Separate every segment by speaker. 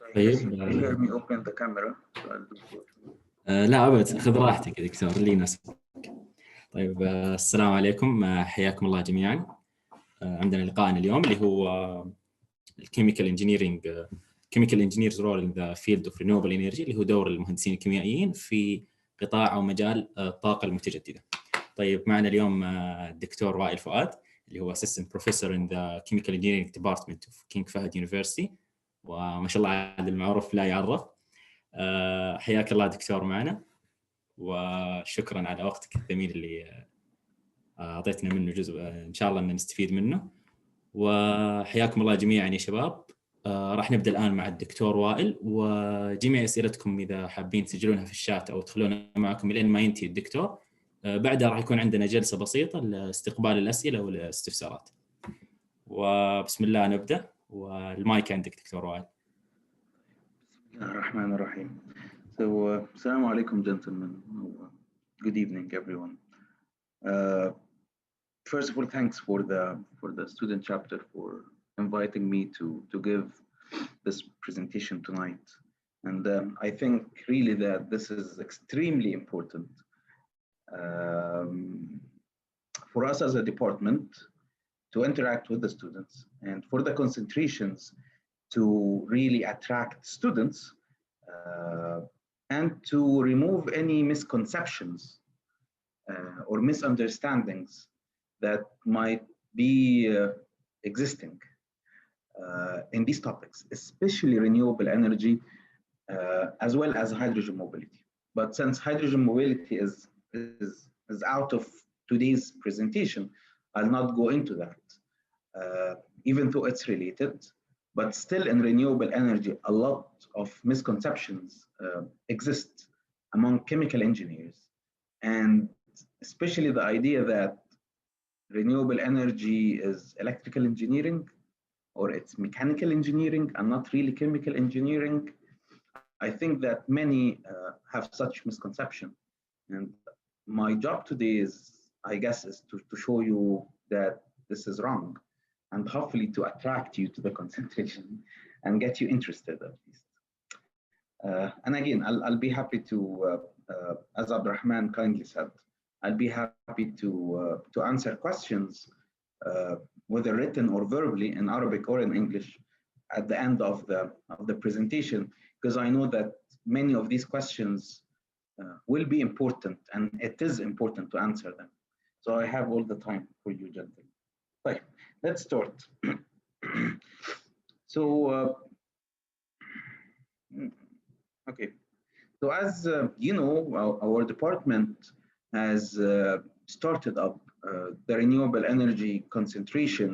Speaker 1: طيب لا أبد، خذ راحتك يا دكتور اللي يناسبك. طيب السلام عليكم، حياكم الله جميعا. عندنا لقاءنا اليوم اللي هو الكيميكال انجينيرينج كيميكال انجينيرز رول ان ذا فيلد اوف رينيوبل انرجي، اللي هو دور المهندسين الكيميائيين في قطاع او مجال الطاقه المتجدده. طيب معنا اليوم الدكتور وائل فؤاد اللي هو Assistant Professor in the Chemical Engineering Department of King Fahd University، وما شاء الله عاد المعروف لا يعرف. حياك الله دكتور معنا، وشكرا على وقتك الثمين اللي أعطيتنا منه جزء إن شاء الله أن نستفيد منه. وحياكم الله جميعا يا شباب. راح نبدأ الآن مع الدكتور وائل، وجميع أسئلتكم إذا حابين تسجلونها في الشات أو تدخلونها معكم لين ما ينتهي الدكتور. بعدها راح يكون عندنا جلسة بسيطة لاستقبال الأسئلة والاستفسارات. وبسم الله نبدأ، والمايك عندك دكتور وائل.
Speaker 2: بسم الله الرحمن الرحيم. Assalamu alaikum gentlemen. Good evening everyone. First of all, thanks for the student chapter for inviting me to give this presentation tonight. And I think really that this is extremely important for us as a department to interact with the students, and for the concentrations to really attract students and to remove any misconceptions or misunderstandings that might be existing in these topics, especially renewable energy as well as hydrogen mobility. But since hydrogen mobility is out of today's presentation, I'll not go into that, even though it's related. But still in renewable energy, a lot of misconceptions exist among chemical engineers, and especially the idea that renewable energy is electrical engineering or it's mechanical engineering and not really chemical engineering. I think that many have such misconception, and my job today is, I guess, is to show you that this is wrong, and hopefully to attract you to the concentration and get you interested at least. And again, I'll be happy to, as Abdurrahman kindly said, I'll be happy to answer questions, whether written or verbally in Arabic or in English, at the end of the presentation, because I know that many of these questions will be important, and it is important to answer them. So I have all the time for you, gentlemen. Right, let's start. So, okay. So as you know, our department has started up the renewable energy concentration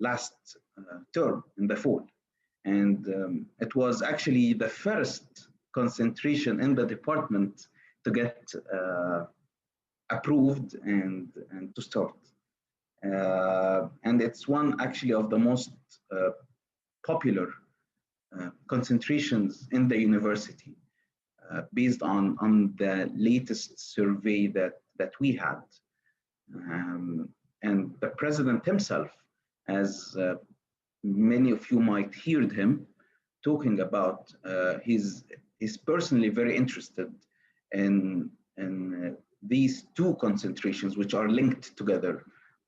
Speaker 2: last term in the fall. And it was actually the first concentration in the department to get approved and to start. And it's one actually of the most popular concentrations in the university, based on the latest survey that we had. And the president himself, as many of you might hear him talking about, he's personally very interested in these two concentrations, which are linked together,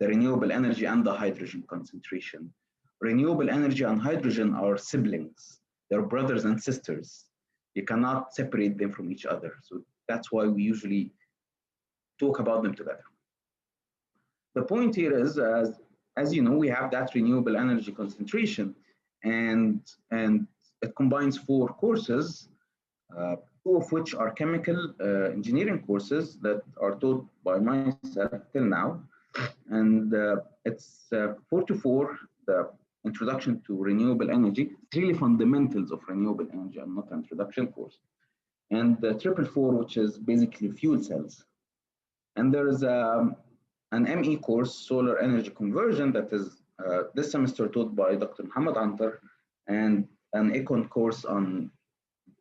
Speaker 2: the renewable energy and the hydrogen concentration. Renewable energy and hydrogen are siblings. They're brothers and sisters. You cannot separate them from each other. So that's why we usually talk about them together. The point here is, as you know, we have that renewable energy concentration, and it combines 4 courses, 2 of which are chemical engineering courses that are taught by myself till now. And it's 4 to 4, the introduction to renewable energy. It's really fundamentals of renewable energy and not an introduction course. And the 444, which is basically fuel cells. And there is an ME course, solar energy conversion, that is this semester taught by Dr. Muhammad Antar, and an econ course on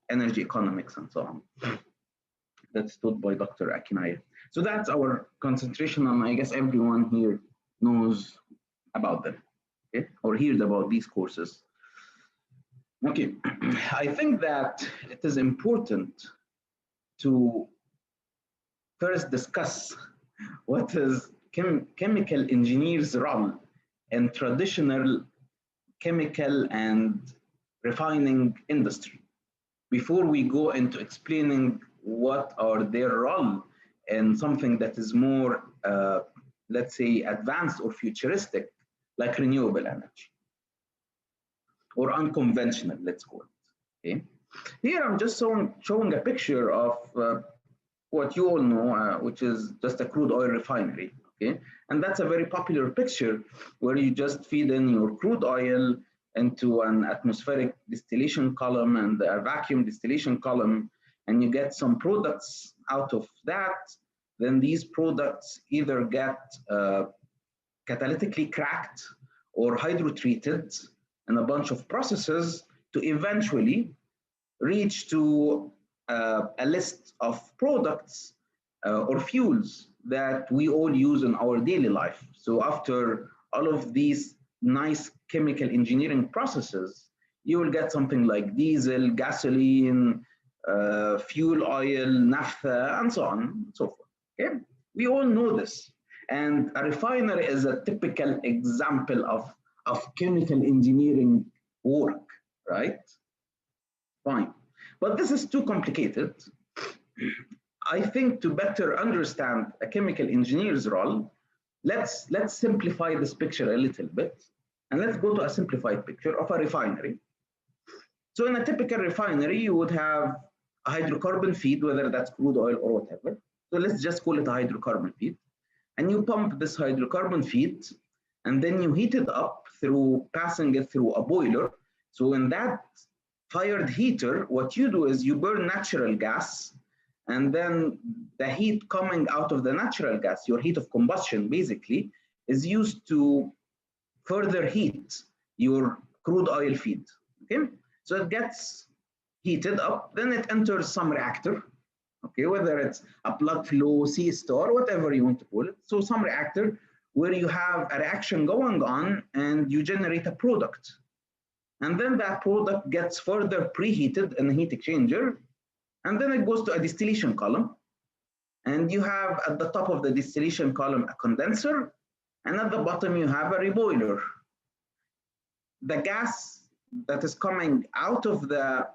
Speaker 2: energy economics and so on. That's taught by Dr. Akinaya. So that's our concentration, and I guess everyone here knows about them, okay? Or hears about these courses. Okay, I think that it is important to first discuss what is chemical engineers' role in traditional chemical and refining industry before we go into explaining what are their role in something that is more, let's say, advanced or futuristic, like renewable energy or unconventional, let's call it. Okay. Here I'm just showing a picture of what you all know, which is just a crude oil refinery. Okay, and that's a very popular picture where you just feed in your crude oil into an atmospheric distillation column and a vacuum distillation column, and you get some products out of that. Then these products either get catalytically cracked or hydrotreated in a bunch of processes to eventually reach to a list of products or fuels that we all use in our daily life. So after all of these nice chemical engineering processes, you will get something like diesel, gasoline, fuel oil, naphtha, and so on and so forth. Okay? We all know this. And a refinery is a typical example of chemical engineering work, right? Fine. But this is too complicated. I think to better understand a chemical engineer's role, let's simplify this picture a little bit. And let's go to a simplified picture of a refinery. So in a typical refinery, you would have a hydrocarbon feed, whether that's crude oil or whatever. So let's just call it a hydrocarbon feed. And you pump this hydrocarbon feed, and then you heat it up through passing it through a boiler. So in that fired heater, what you do is you burn natural gas, and then the heat coming out of the natural gas, your heat of combustion basically, is used to further heat your crude oil feed. Okay, so it gets heated up, then it enters some reactor. Okay, whether it's a plug flow, C star, whatever you want to call it. So some reactor where you have a reaction going on and you generate a product. And then that product gets further preheated in a heat exchanger. And then it goes to a distillation column. And you have at the top of the distillation column a condenser. And at the bottom you have a reboiler. The gas that is coming out of the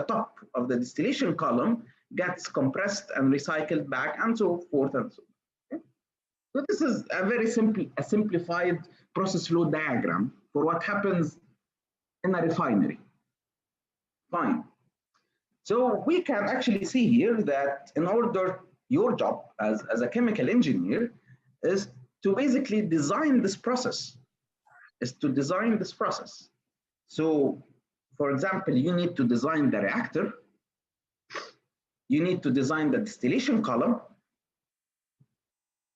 Speaker 2: top of the distillation column gets compressed and recycled back and so forth and so on. Okay? So this is a very simplified process flow diagram for what happens in a refinery. Fine. So we can actually see here that in order, your job as a chemical engineer is to basically design this process, So for example, you need to design the reactor, you need to design the distillation column,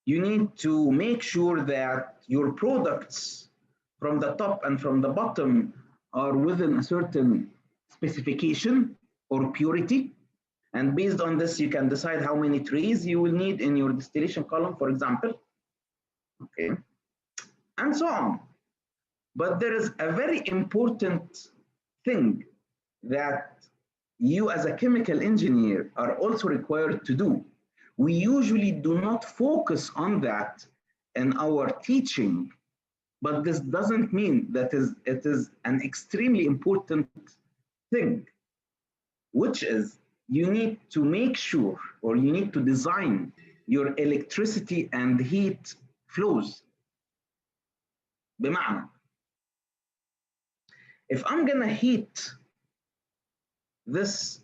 Speaker 2: you need to make sure that your products from the top and from the bottom are within a certain specification or purity. And based on this, you can decide how many trays you will need in your distillation column, for example. Okay, and so on. But there is a very important thing that you as a chemical engineer are also required to do. We usually do not focus on that in our teaching, but this doesn't mean that it is an extremely important thing, which is you need to make sure, or you need to design your electricity and heat flows. بمعنى, if I'm gonna heat this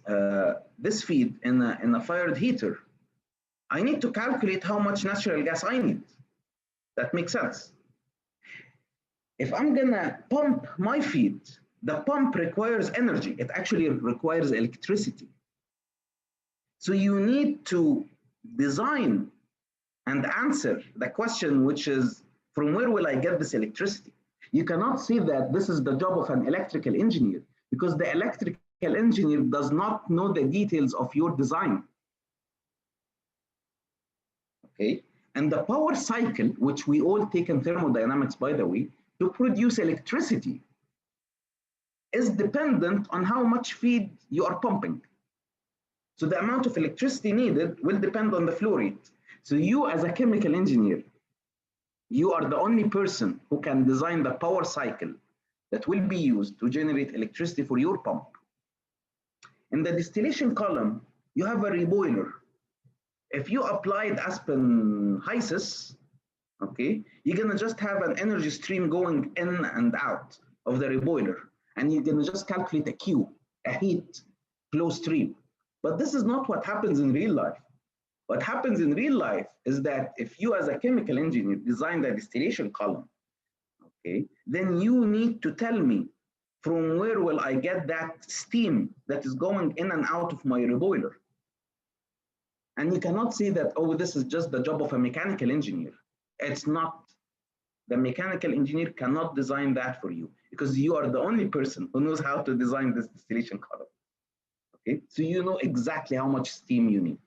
Speaker 2: feed in a fired heater, I need to calculate how much natural gas I need. That makes sense. If I'm gonna pump my feed, the pump requires energy. It actually requires electricity. So you need to design and answer the question, which is, from where will I get this electricity? You cannot say that this is the job of an electrical engineer, because the electrical engineer does not know the details of your design. Okay, and the power cycle, which we all take in thermodynamics, by the way, to produce electricity, is dependent on how much feed you are pumping. So the amount of electricity needed will depend on the flow rate. So you as a chemical engineer, you are the only person who can design the power cycle that will be used to generate electricity for your pump. In the distillation column, you have a reboiler. If you applied Aspen HYSYS, okay, you're gonna just have an energy stream going in and out of the reboiler, and you're gonna just calculate a Q, a heat flow stream. But this is not what happens in real life. What happens in real life is that if you as a chemical engineer design the distillation column, okay, then you need to tell me from where will I get that steam that is going in and out of my reboiler. And you cannot say that, oh, this is just the job of a mechanical engineer. It's not. The mechanical engineer cannot design that for you because you are the only person who knows how to design this distillation column. Okay, so you know exactly how much steam you need.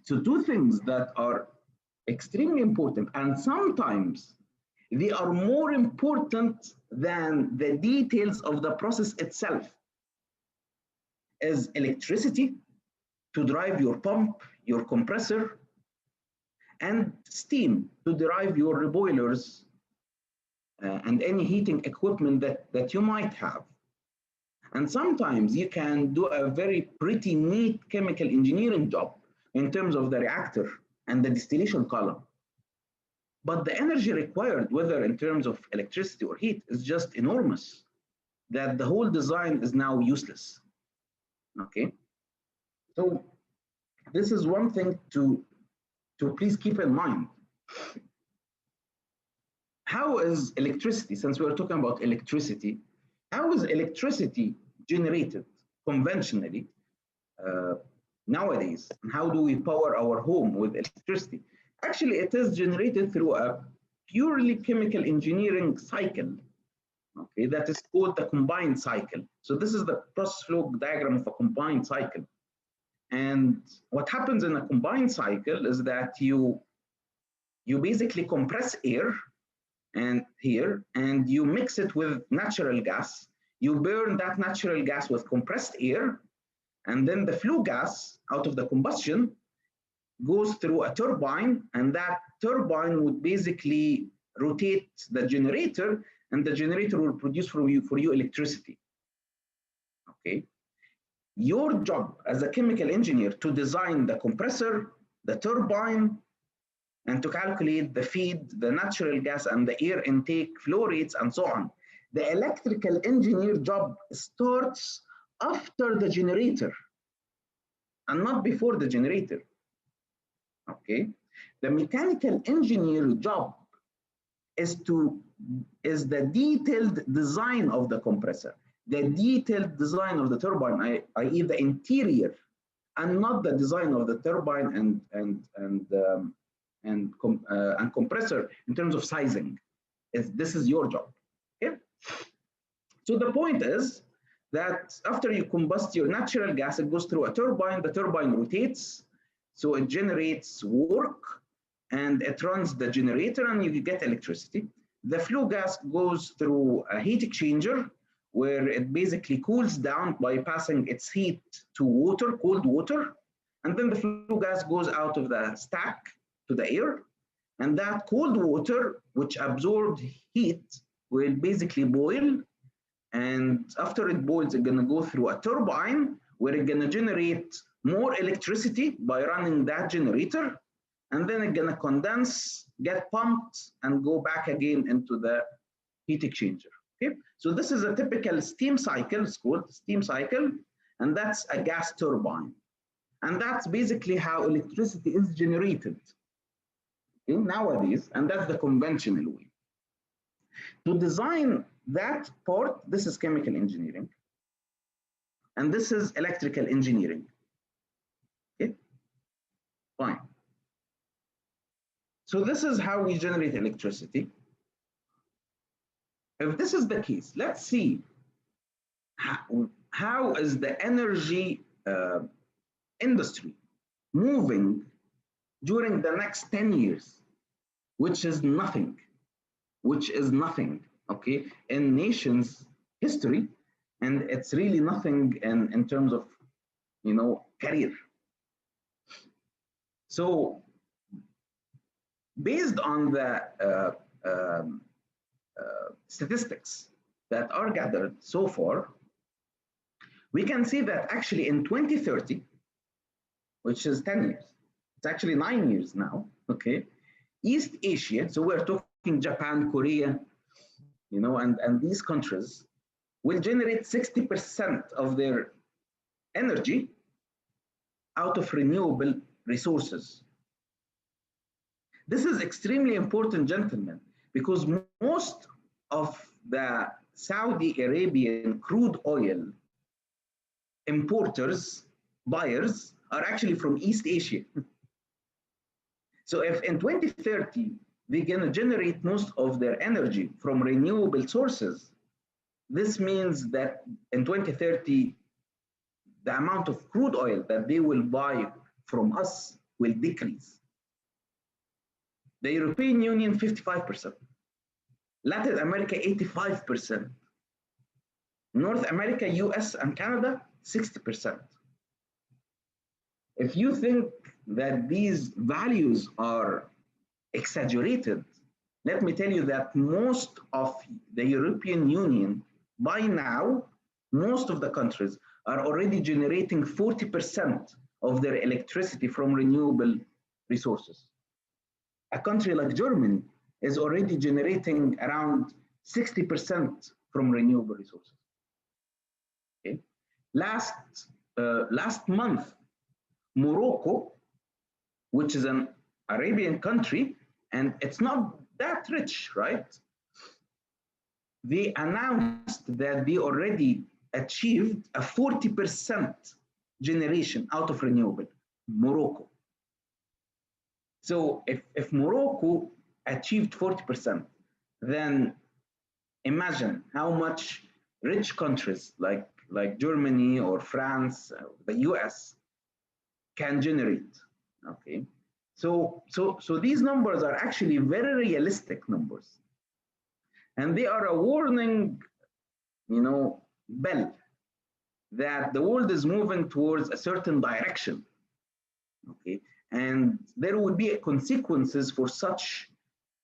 Speaker 2: So two things that are extremely important, and sometimes they are more important than the details of the process itself, is electricity to drive your pump, your compressor, and steam to drive your reboilers and any heating equipment that you might have. And sometimes you can do a very pretty neat chemical engineering job in terms of the reactor and the distillation column. But the energy required, whether in terms of electricity or heat, is just enormous, that the whole design is now useless. Okay, so this is one thing to please keep in mind. How is electricity, since we're talking about electricity, how is electricity generated conventionally nowadays? And how do we power our home with electricity? Actually, it is generated through a purely chemical engineering cycle, okay, that is called the combined cycle. So this is the process flow diagram of a combined cycle. And what happens in a combined cycle is that you basically compress air and here, and you mix it with natural gas. You burn that natural gas with compressed air, and then the flue gas out of the combustion goes through a turbine, and that turbine would basically rotate the generator, and the generator will produce for you electricity. Okay. Your job as a chemical engineer to design the compressor, the turbine, and to calculate the feed, the natural gas, and the air intake flow rates, and so on. The electrical engineer job starts after the generator and not before the generator. Okay, the mechanical engineer job is the detailed design of the compressor, the detailed design of the turbine, i.e. the interior, and not the design of the turbine and compressor in terms of sizing. This is your job. Okay, so the point is that after you combust your natural gas, it goes through a turbine. The turbine rotates, so it generates work, and it runs the generator, and you get electricity. The flue gas goes through a heat exchanger, where it basically cools down by passing its heat to water, cold water, and then the flue gas goes out of the stack to the air, and that cold water, which absorbed heat, will basically boil, and after it boils, it's gonna go through a turbine, where it's gonna generate more electricity by running that generator, and then it's gonna condense, get pumped, and go back again into the heat exchanger. Okay, so this is a typical steam cycle. It's called steam cycle, and that's a gas turbine, and that's basically how electricity is generated nowadays, and that's the conventional way. To design that part, this is chemical engineering, and this is electrical engineering. Okay, fine. So this is how we generate electricity. If this is the case, let's see how is the energy industry moving during the next 10 years, which is nothing, okay? In nations history, and it's really nothing in terms of, you know, career. So based on the statistics that are gathered so far, we can see that actually in 2030, which is 10 years, it's actually 9 years now, okay, East Asia, so we're talking Japan, Korea, you know, and these countries will generate 60% of their energy out of renewable resources. This is extremely important, gentlemen, because most of the Saudi Arabian crude oil importers, buyers, are actually from East Asia. So if in 2030, they're going to generate most of their energy from renewable sources, this means that in 2030, the amount of crude oil that they will buy from us will decrease. The European Union, 55%. Latin America, 85%. North America, US and Canada, 60%. If you think that these values are exaggerated, let me tell you that most of the European Union, by now, most of the countries are already generating 40% of their electricity from renewable resources. A country like Germany is already generating around 60% from renewable resources. Okay. Last month, Morocco, which is an Arabian country, and it's not that rich, right? They announced that they already achieved a 40% generation out of renewable, Morocco. So if Morocco achieved 40%, then imagine how much rich countries like Germany or France, the US, can generate. Okay, so these numbers are actually very realistic numbers, and they are a warning, you know, bell that the world is moving towards a certain direction. Okay, and there will be consequences for such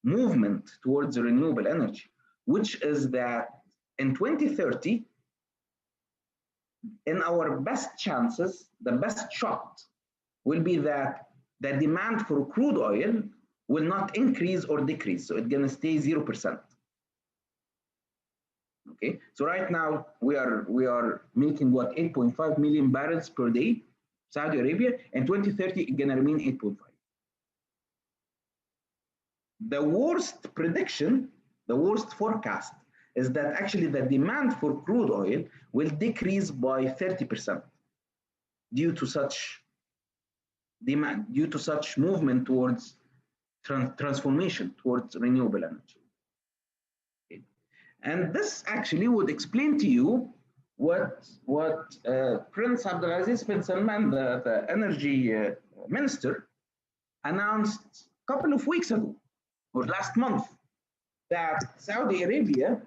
Speaker 2: movement towards renewable energy, which is that in 2030, in our best chances, the best shot will be that the demand for crude oil will not increase or decrease. So it's going to stay 0%. Okay, so right now we are making what, 8.5 million barrels per day, Saudi Arabia. In 2030, it's going to remain 8.5. The worst prediction, the worst forecast, is that actually the demand for crude oil will decrease by 30% due to such demand, due to such movement towards transformation towards renewable energy. Okay. And this actually would explain to you what Prince Abdulaziz bin Salman, the energy minister, announced a couple of weeks ago or last month, that Saudi Arabia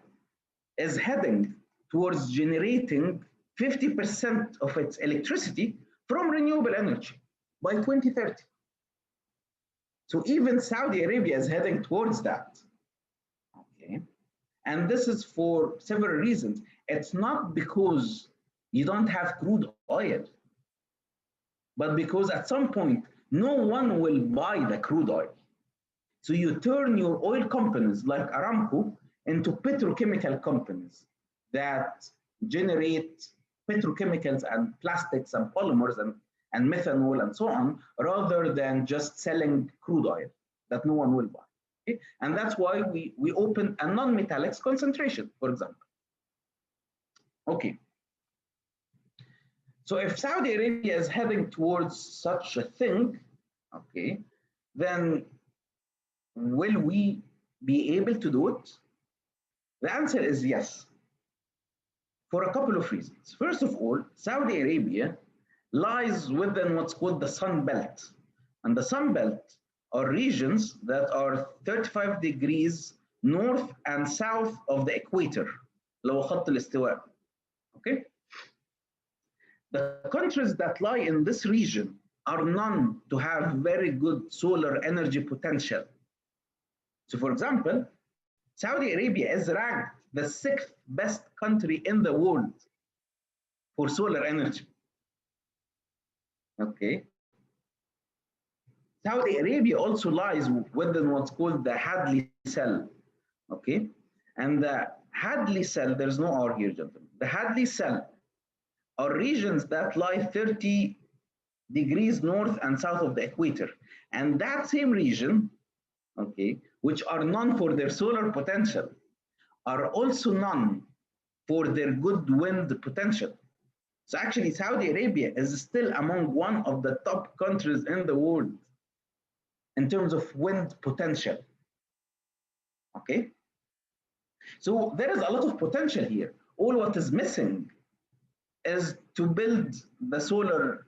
Speaker 2: is heading towards generating 50% of its electricity from renewable energy by 2030. So even Saudi Arabia is heading towards that. Okay, and this is for several reasons. It's not because you don't have crude oil, but because at some point no one will buy the crude oil. So you turn your oil companies like Aramco into petrochemical companies that generate petrochemicals and plastics and polymers and methanol and so on, rather than just selling crude oil that no one will buy. Okay? And that's why we opened a non-metallics concentration, for example. Okay. So if Saudi Arabia is heading towards such a thing, okay, then will we be able to do it? The answer is yes, for a couple of reasons. First of all, Saudi Arabia lies within what's called the Sun Belt. And the Sun Belt are regions that are 35 degrees north and south of the equator. اللي هو خط الاستواء. Okay? The countries that lie in this region are known to have very good solar energy potential. So for example, Saudi Arabia is ranked the 6th best country in the world for solar energy. Okay. Saudi Arabia also lies within what's called the Hadley cell. Okay. And the Hadley cell, there's no R here, gentlemen. The Hadley cell are regions that lie 30 degrees north and south of the equator. And that same region, okay, which are known for their solar potential, are also known for their good wind potential. So actually, Saudi Arabia is still among one of the top countries in the world in terms of wind potential. Okay? So there is a lot of potential here. All what is missing is to build the solar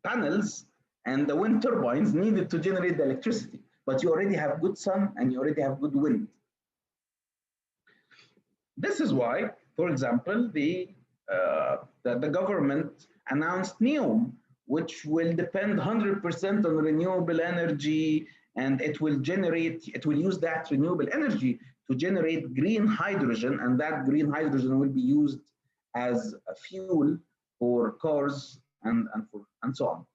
Speaker 2: panels and the wind turbines needed to generate the electricity. But you already have good sun and you already have good wind. This is why, for example, the government announced NEOM, which will depend 100% on renewable energy, and it will use that renewable energy to generate green hydrogen, and that green hydrogen will be used as a fuel for cars and so on.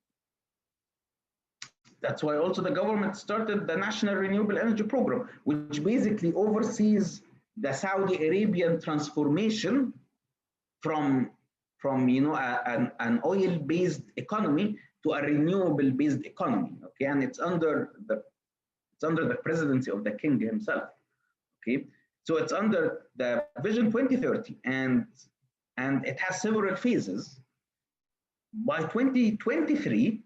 Speaker 2: That's why also the government started the National Renewable Energy Program, which basically oversees the Saudi Arabian transformation from an oil-based economy to a renewable-based economy. Okay, and it's under the presidency of the king himself. Okay, so it's under the Vision 2030, and it has several phases. By 2023,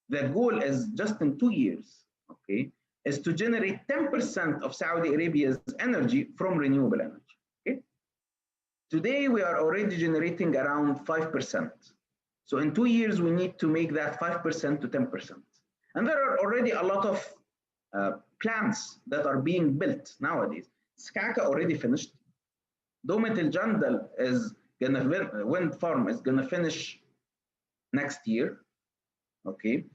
Speaker 2: the goal is just in 2 years. Okay, is to generate 10% of Saudi Arabia's energy from renewable energy. Okay? Today, we are already generating around 5%. So in 2 years, we need to make that 5% to 10%. And there are already a lot of plants that are being built nowadays. Skaka already finished. Domet El Jandal wind farm is gonna finish next year. Okay.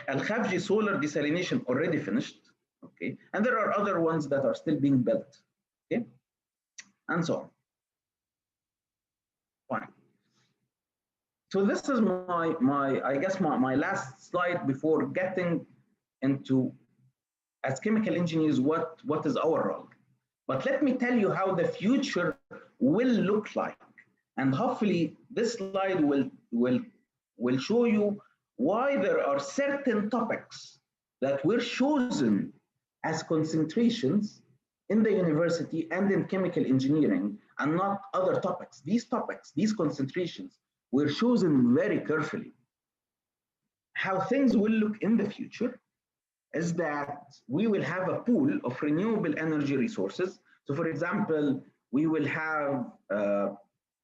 Speaker 2: Al Khafji solar desalination already finished. Okay, and there are other ones that are still being built. Okay, and so on. Fine. So this is my last slide before getting into, as chemical engineers, what is our role. But let me tell you how the future will look like, and hopefully this slide will show you why there are certain topics that were chosen as concentrations in the university and in chemical engineering, and not other topics. These topics, these concentrations, were chosen very carefully. How things will look in the future is that we will have a pool of renewable energy resources. So for example, we will have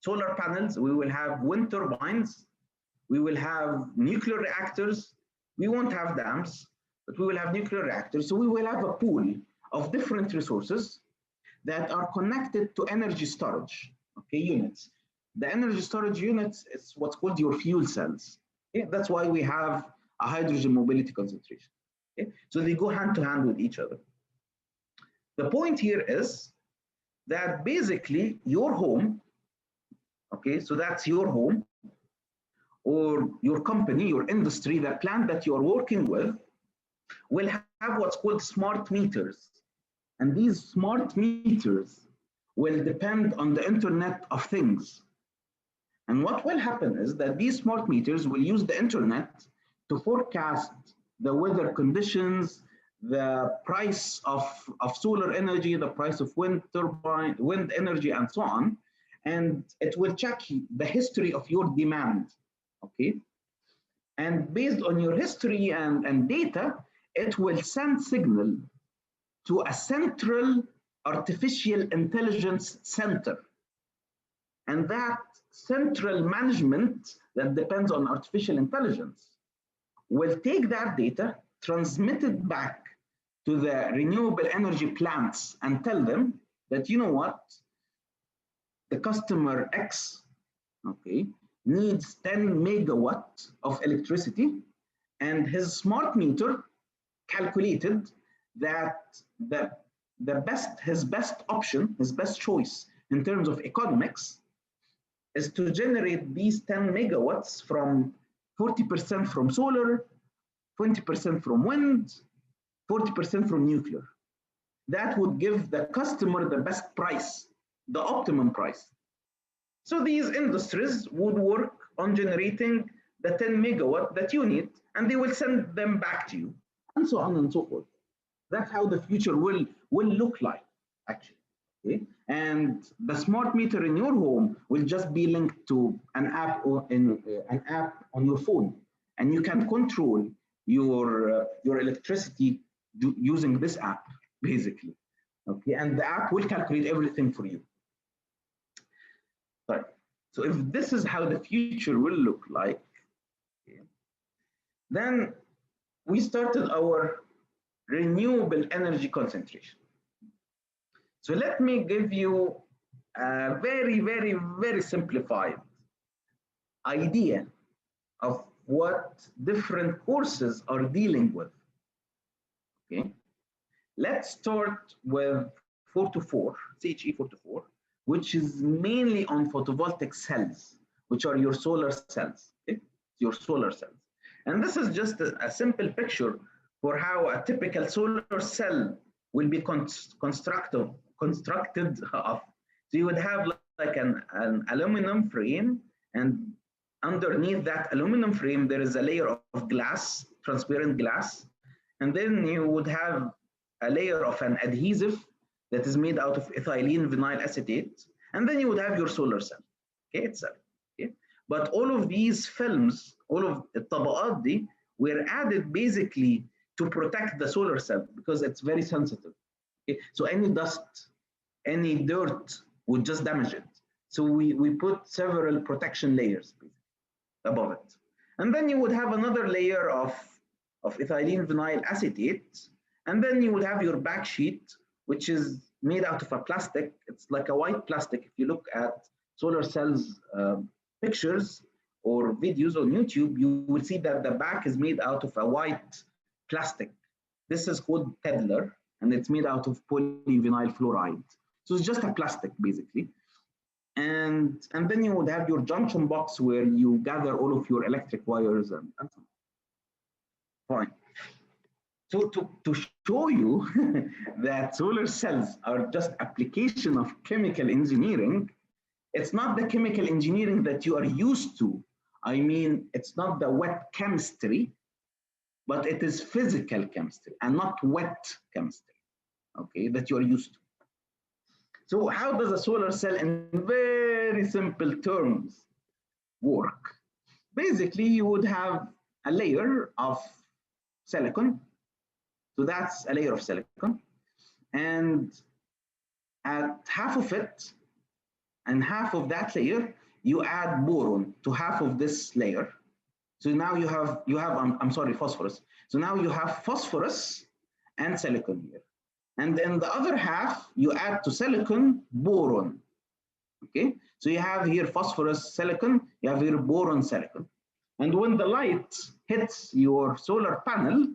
Speaker 2: solar panels, we will have wind turbines, we will have nuclear reactors. We won't have dams, but we will have nuclear reactors. So we will have a pool of different resources that are connected to energy storage, okay, units. The energy storage units is what's called your fuel cells. Okay? That's why we have a hydrogen mobility concentration. Okay? So they go hand to hand with each other. The point here is that basically your home, okay, so that's your home, or your company, your industry, the plant that you're working with, will have what's called smart meters. And these smart meters will depend on the Internet of Things. And what will happen is that these smart meters will use the Internet to forecast the weather conditions, the price of solar energy, the price of wind turbine, wind energy, and so on. And it will check the history of your demand. Okay, and based on your history and data, it will send signal to a central artificial intelligence center. And that central management that depends on artificial intelligence will take that data, transmit it back to the renewable energy plants, and tell them that, you know what, the customer X, okay, needs 10 megawatts of electricity, and his smart meter calculated that his best option, his best choice in terms of economics is to generate these 10 megawatts from 40% from solar, 20% from wind, 40% from nuclear. That would give the customer the best price, the optimum price. So these industries would work on generating the 10 megawatt that you need, and they will send them back to you, and so on and so forth. That's how the future will look like, actually. Okay? And the smart meter in your home will just be linked to an app on your phone, and you can control your electricity using this app, basically. Okay, and the app will calculate everything for you. Right. So if this is how the future will look like, okay, then we started our renewable energy concentration. So let me give you a very, very, very simplified idea of what different courses are dealing with. Okay, let's start with 424, CHE 424, which is mainly on photovoltaic cells, which are your solar cells, okay? Your solar cells. And this is just a simple picture for how a typical solar cell will be constructed of. So you would have like an aluminum frame, and underneath that aluminum frame, there is a layer of glass, transparent glass. And then you would have a layer of an adhesive that is made out of ethylene vinyl acetate. And then you would have your solar cell, okay, itself. Okay? But all of these films, all of the طبقات دي, were added basically to protect the solar cell because it's very sensitive. Okay? So any dust, any dirt would just damage it. So we put several protection layers above it. And then you would have another layer of ethylene vinyl acetate. And then you would have your back sheet, which is made out of a plastic. It's like a white plastic. If you look at solar cells pictures or videos on YouTube, you will see that the back is made out of a white plastic. This is called Tedlar, and it's made out of polyvinyl fluoride. So it's just a plastic, basically. And then you would have your junction box where you gather all of your electric wires and so on. Fine. So to show you that solar cells are just application of chemical engineering, it's not the chemical engineering that you are used to. I mean, it's not the wet chemistry, but it is physical chemistry and not wet chemistry, okay, that you are used to. So how does a solar cell in very simple terms work? Basically, you would have a layer of silicon. So that's a layer of silicon. And at half of it and half of that layer, you add boron to half of this layer. So now you have I'm sorry, phosphorus. So now you have phosphorus and silicon here. And then the other half, you add to silicon boron. Okay, so you have here phosphorus, silicon, you have here boron, silicon. And when the light hits your solar panel,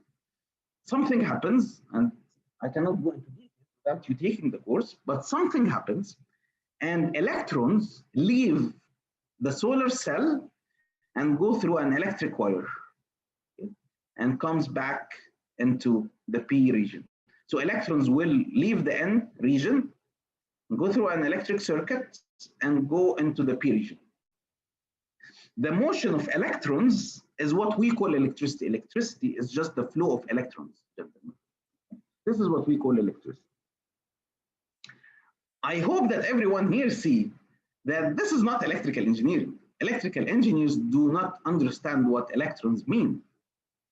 Speaker 2: something happens, and I cannot go into detail without you taking the course, but something happens, and electrons leave the solar cell and go through an electric wire, okay, and comes back into the P region. So electrons will leave the N region, go through an electric circuit, and go into the P region. The motion of electrons is what we call electricity. Electricity is just the flow of electrons, gentlemen. This is what we call electricity. I hope that everyone here see that this is not electrical engineering. Electrical engineers do not understand what electrons mean.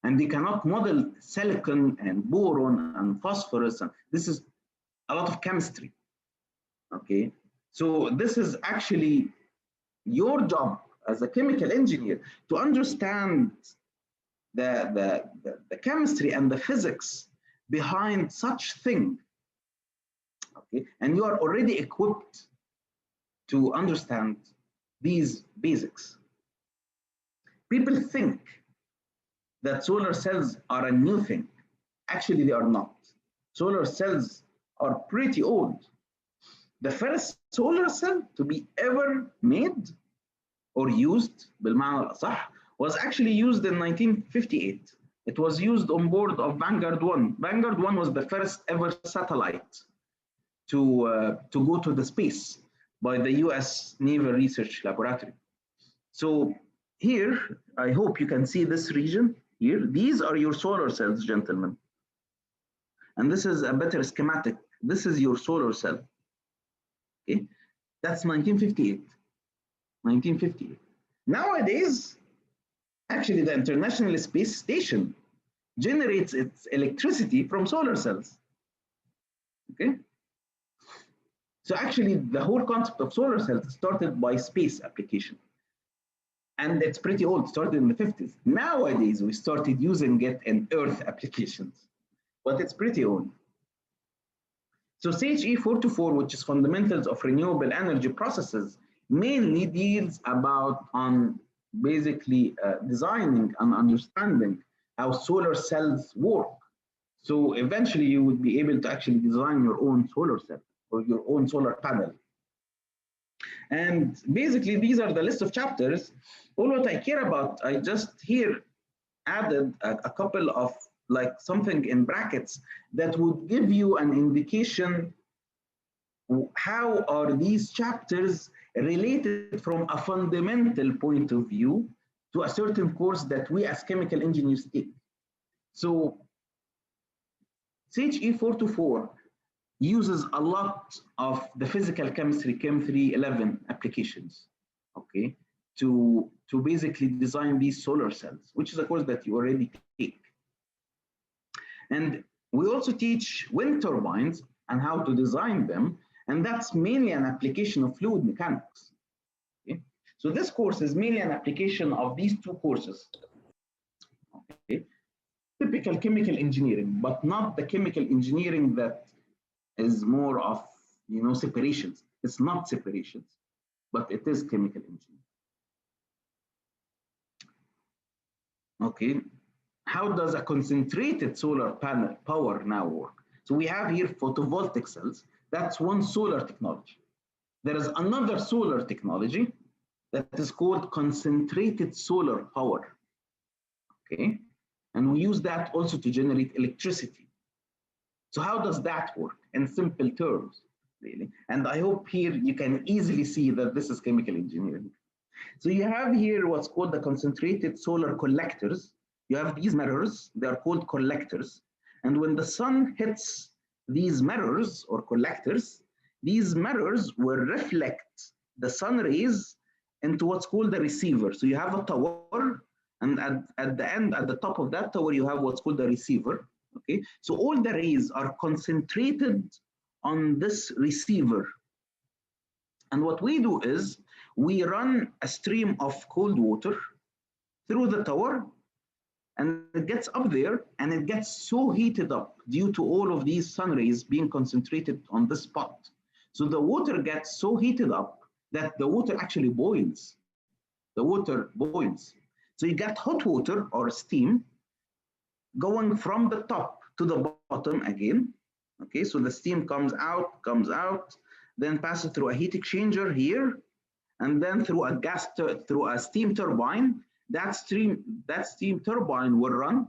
Speaker 2: And they cannot model silicon and boron and phosphorus. And this is a lot of chemistry. Okay, so this is actually your job as a chemical engineer to understand the chemistry and the physics behind such thing. Okay, and you are already equipped to understand these basics. People think that solar cells are a new thing. Actually, they are not. Solar cells are pretty old. The first solar cell to be ever made or used بالمعنى الأصح was actually used in 1958. It was used on board of Vanguard 1. Vanguard 1 was the first ever satellite to go to the space by the US Naval Research Laboratory. So here, I hope you can see this region here. These are your solar cells, gentlemen. And this is a better schematic. This is your solar cell. Okay, that's 1958. 1958. Nowadays, actually, the International Space Station generates its electricity from solar cells. Okay, so actually, the whole concept of solar cells started by space application, and it's pretty old. Started in the 50s. Nowadays, we started using it in Earth applications, but it's pretty old. So CHE 424, which is Fundamentals of Renewable Energy Processes, mainly deals about basically designing and understanding how solar cells work. So eventually you would be able to actually design your own solar cell or your own solar panel. And basically these are the list of chapters. All what I care about, I just here added a couple of like something in brackets that would give you an indication how are these chapters related from a fundamental point of view to a certain course that we as chemical engineers take. So CHE 424 uses a lot of the physical chemistry Chem 311 applications, okay, to basically design these solar cells, which is a course that you already take. And we also teach wind turbines and how to design them, and that's mainly an application of fluid mechanics. Okay? So this course is mainly an application of these two courses. Okay? Typical chemical engineering, but not the chemical engineering that is more of, you know, separations. It's not separations, but it is chemical engineering. Okay. How does a concentrated solar panel power now work? So we have here photovoltaic cells. That's one solar technology. There is another solar technology that is called concentrated solar power. Okay, and we use that also to generate electricity. So how does that work in simple terms, really? And I hope here you can easily see that this is chemical engineering. So you have here what's called the concentrated solar collectors. You have these mirrors, they are called collectors. And when the sun hits these mirrors or collectors, these mirrors will reflect the sun rays into what's called the receiver. So you have a tower, and at the end, at the top of that tower, you have what's called the receiver. Okay, so all the rays are concentrated on this receiver. And what we do is we run a stream of cold water through the tower, and it gets up there and it gets so heated up due to all of these sun rays being concentrated on this spot. So the water gets so heated up that the water actually boils. The water boils. So you get hot water or steam going from the top to the bottom again. Okay, so the steam comes out, then passes through a heat exchanger here, and then through a steam turbine. That steam turbine will run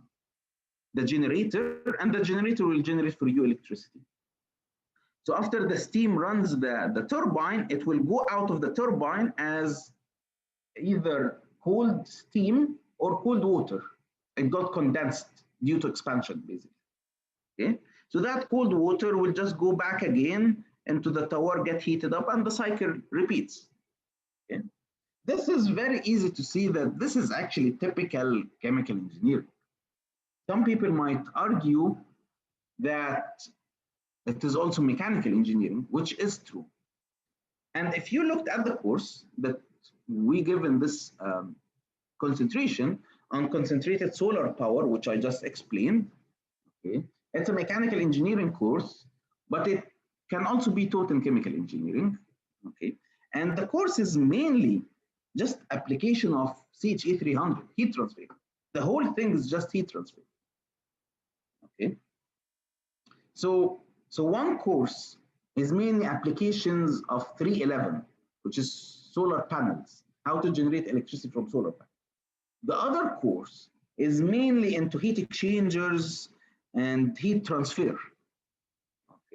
Speaker 2: the generator, and the generator will generate for you electricity. So after the steam runs the turbine, it will go out of the turbine as either cold steam or cold water. It got condensed due to expansion, basically. Okay, so that cold water will just go back again into the tower, get heated up, and the cycle repeats. Okay. This is very easy to see that this is actually typical chemical engineering. Some people might argue that it is also mechanical engineering, which is true. And if you looked at the course that we give in this concentration on concentrated solar power, which I just explained, okay, it's a mechanical engineering course, but it can also be taught in chemical engineering. Okay, And the course is mainly just application of CHE 300, heat transfer. The whole thing is just heat transfer. Okay. So one course is mainly applications of 311, which is solar panels, how to generate electricity from solar panels. The other course is mainly into heat exchangers and heat transfer.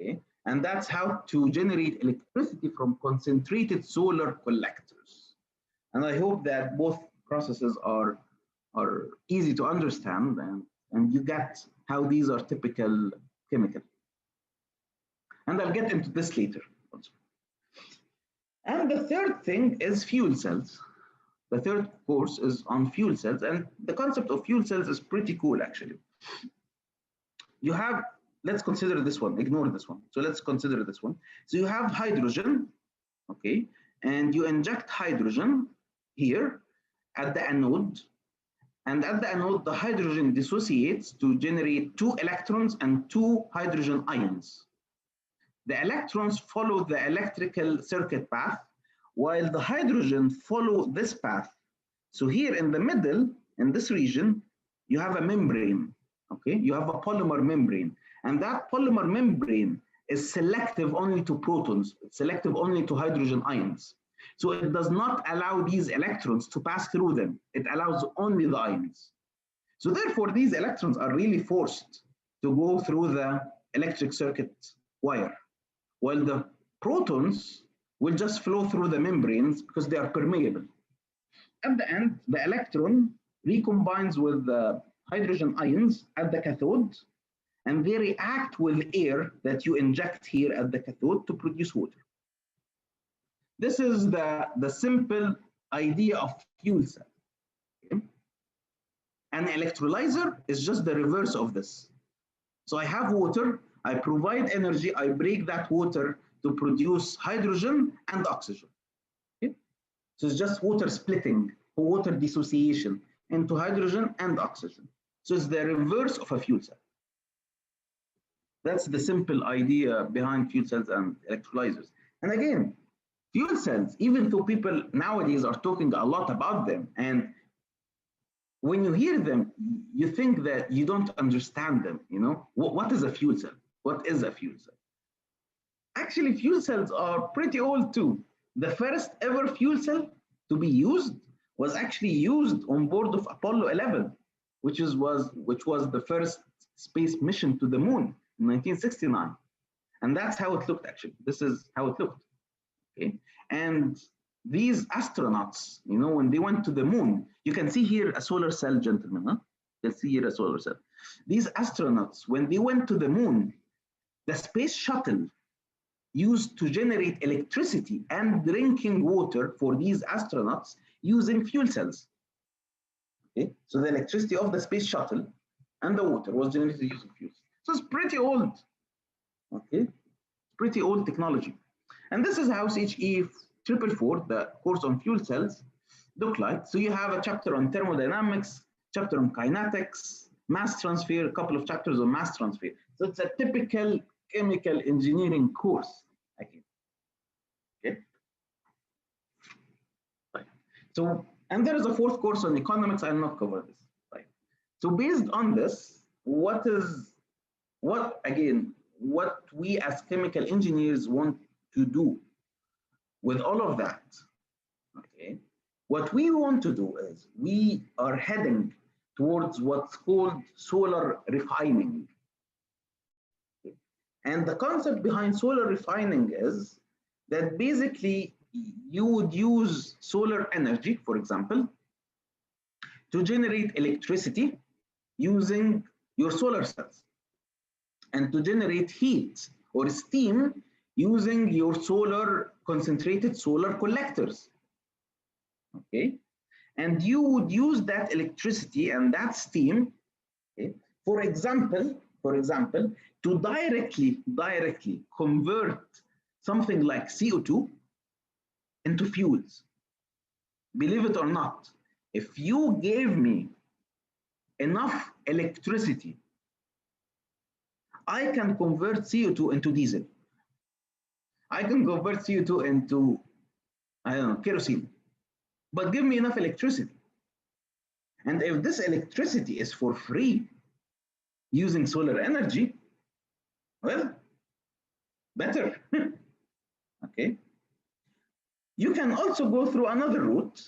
Speaker 2: Okay, and that's how to generate electricity from concentrated solar collectors. And I hope that both processes are easy to understand, and you get how these are typical chemical. And I'll get into this later also. And the third thing is fuel cells. The third course is on fuel cells, and the concept of fuel cells is pretty cool actually. You have, let's consider this one, ignore this one. So let's consider this one. So you have hydrogen, okay, and you inject hydrogen here at the anode, and at the anode, the hydrogen dissociates to generate 2 electrons and 2 hydrogen ions. The electrons follow the electrical circuit path, while the hydrogen follow this path. So here in the middle, in this region, you have a membrane, okay? You have a polymer membrane, and that polymer membrane is selective only to protons, it's selective only to hydrogen ions. So it does not allow these electrons to pass through them. It allows only the ions. So therefore, these electrons are really forced to go through the electric circuit wire, while the protons will just flow through the membranes because they are permeable. At the end, the electron recombines with the hydrogen ions at the cathode, and they react with air that you inject here at the cathode to produce water. This is the simple idea of fuel cell. Okay? An electrolyzer is just the reverse of this. So I have water, I provide energy, I break that water to produce hydrogen and oxygen. Okay? So it's just water splitting, or water dissociation into hydrogen and oxygen. So it's the reverse of a fuel cell. That's the simple idea behind fuel cells and electrolyzers. And again, fuel cells, even though people nowadays are talking a lot about them, and when you hear them, you think that you don't understand them, you know? What is a fuel cell? What is a fuel cell? Actually, fuel cells are pretty old too. The first ever fuel cell to be used was actually used on board of Apollo 11, which was the first space mission to the moon in 1969. And that's how it looked actually. This is how it looked. Okay? And these astronauts, you know, when they went to the moon, you can see here a solar cell, gentlemen. Huh? You can see here a solar cell. These astronauts, when they went to the moon, the space shuttle used to generate electricity and drinking water for these astronauts using fuel cells. Okay? So the electricity of the space shuttle and the water was generated using fuel cells. So it's pretty old. Okay? Pretty old technology. And this is how CHE 444, the course on fuel cells, look like. So you have a chapter on thermodynamics, chapter on kinetics, mass transfer, a couple of chapters on mass transfer. So it's a typical chemical engineering course. Okay. Right. So, and there is a fourth course on economics. I'll not cover this. Right. So based on this, what we as chemical engineers want to do with all of that, okay? What we want to do is we are heading towards what's called solar refining. Okay? And the concept behind solar refining is that basically you would use solar energy, for example, to generate electricity using your solar cells, and to generate heat or steam using your concentrated solar collectors. Okay, and you would use that electricity and that steam, okay, for example, to directly convert something like CO2 into fuels. Believe it or not, if you gave me enough electricity, I can convert CO2 into diesel. I can convert CO2 into I don't know, kerosene. But give me enough electricity. And if this electricity is for free using solar energy, well, better. Okay. You can also go through another route,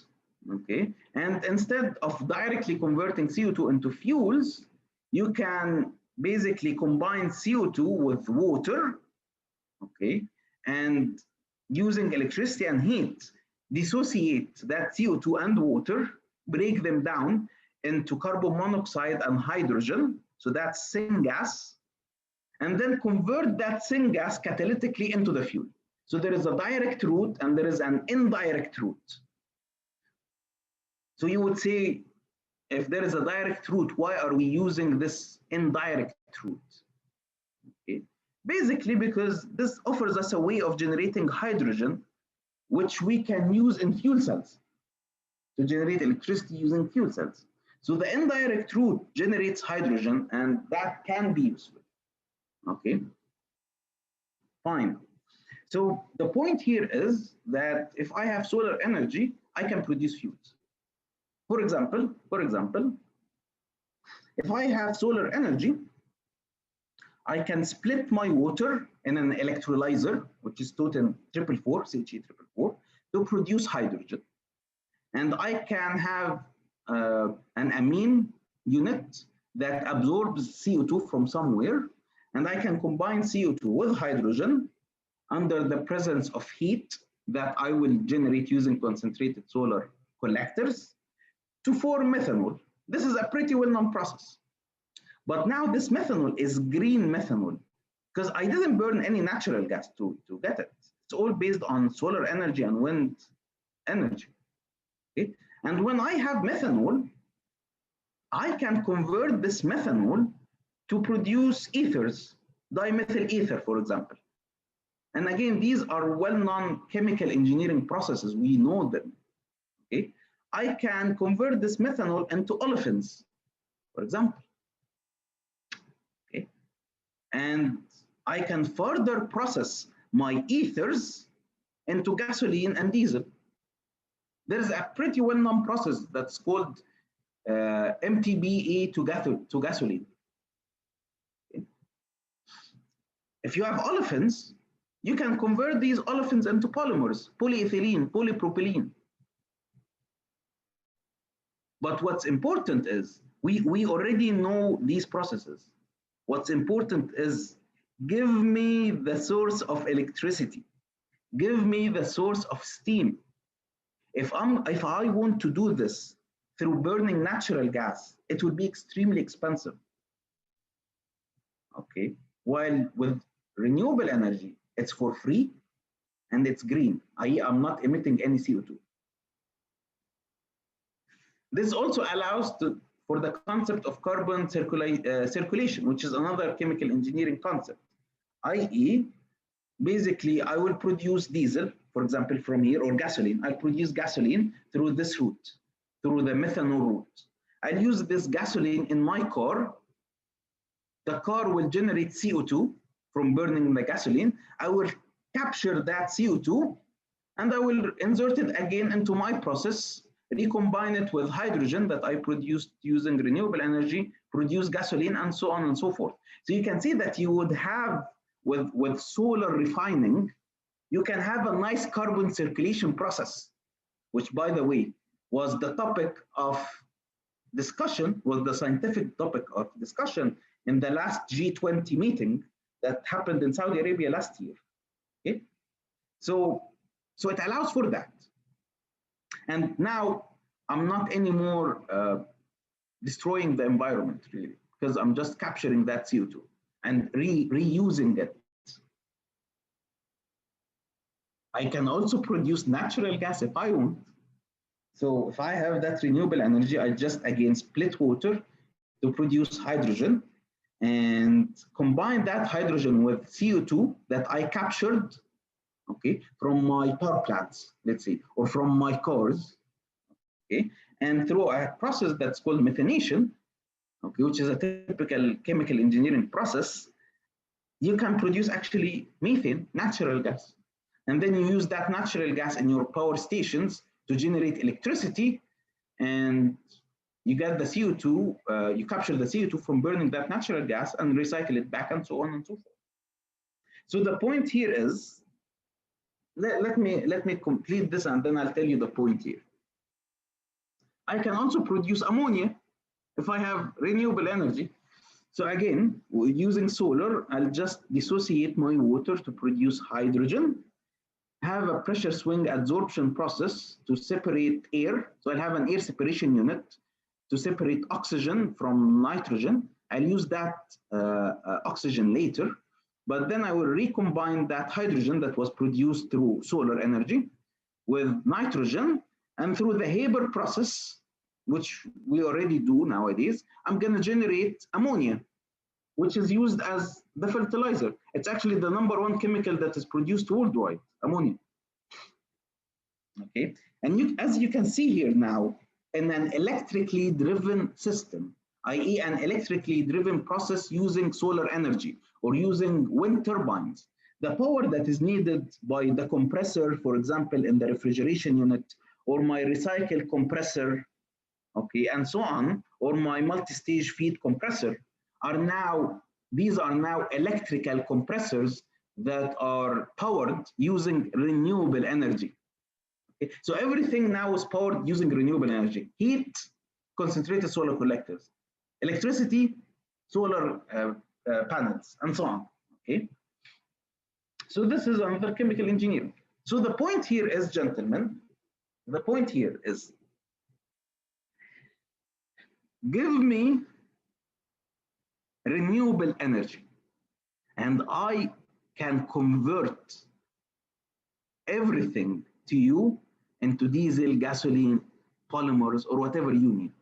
Speaker 2: okay, and instead of directly converting CO2 into fuels, you can basically combine CO2 with water, okay, and using electricity and heat, dissociate that CO2 and water, break them down into carbon monoxide and hydrogen, so that's syngas, and then convert that syngas catalytically into the fuel. So there is a direct route and there is an indirect route. So you would say, if there is a direct route, why are we using this indirect route? Okay. Basically because this offers us a way of generating hydrogen, which we can use in fuel cells to generate electricity using fuel cells. So the indirect route generates hydrogen, and that can be useful. Okay, fine. So the point here is that if I have solar energy, I can produce fuels. For example, if I have solar energy, I can split my water in an electrolyzer, which is total 444, CH444, to produce hydrogen. And I can have an amine unit that absorbs CO2 from somewhere, and I can combine CO2 with hydrogen under the presence of heat that I will generate using concentrated solar collectors to form methanol. This is a pretty well-known process. But now this methanol is green methanol because I didn't burn any natural gas to get it. It's all based on solar energy and wind energy. Okay? And when I have methanol, I can convert this methanol to produce ethers, dimethyl ether, for example. And again, these are well-known chemical engineering processes. We know them. Okay? I can convert this methanol into olefins, for example. Okay? And I can further process my ethers into gasoline and diesel. There's a pretty well-known process that's called MTBE to gasoline. Okay? If you have olefins, you can convert these olefins into polymers, polyethylene, polypropylene. But what's important is we already know these processes. What's important is give me the source of electricity. Give me the source of steam. If I want to do this through burning natural gas, it would be extremely expensive. Okay, while with renewable energy, it's for free and it's green, i.e. I'm not emitting any CO2. This also allows for the concept of carbon circulation, which is another chemical engineering concept, i.e. basically I will produce diesel, for example, from here, or gasoline. I'll produce gasoline through this route, through the methanol route. I'll use this gasoline in my car. The car will generate CO2 from burning the gasoline. I will capture that CO2 and I will insert it again into my process, recombine it with hydrogen that I produced using renewable energy, produce gasoline, and so on and so forth. So you can see that you would have, with solar refining, you can have a nice carbon circulation process, which, by the way, was the topic of discussion, was the scientific topic of discussion in the last G20 meeting that happened in Saudi Arabia last year. Okay? So it allows for that. And now I'm not anymore destroying the environment, really, because I'm just capturing that CO2 and reusing it. I can also produce natural gas if I want. So if I have that renewable energy, I just again split water to produce hydrogen and combine that hydrogen with CO2 that I captured, okay, from my power plants, let's say, or from my cars, okay, and through a process that's called methanation, okay, which is a typical chemical engineering process, you can produce actually methane, natural gas. and then you use that natural gas in your power stations to generate electricity, and you get the CO2, you capture the CO2 from burning that natural gas and recycle it back, and so on and so forth. So the point here is, let me complete this and then I'll tell you the point here. I can also produce ammonia if I have renewable energy. So again, using solar, I'll just dissociate my water to produce hydrogen, have a pressure swing adsorption process to separate air. So I'll have an air separation unit to separate oxygen from nitrogen. I'll use that oxygen later, but then I will recombine that hydrogen that was produced through solar energy with nitrogen, and through the Haber process, which we already do nowadays, I'm going to generate ammonia, which is used as the fertilizer. It's actually the #1 chemical that is produced worldwide, ammonia. Okay, and as you can see here now, in an electrically driven system, i.e. an electrically driven process using solar energy or using wind turbines, the power that is needed by the compressor, for example, in the refrigeration unit, or my recycle compressor, okay, and so on, or my multi-stage feed compressor, these are now electrical compressors that are powered using renewable energy. Okay? So everything now is powered using renewable energy. Heat, concentrated solar collectors. Electricity, solar panels, and so on. Okay. So this is another chemical engineering. So the point here is, gentlemen, the point here is, give me renewable energy, and I can convert everything to you into diesel, gasoline, polymers, or whatever you need.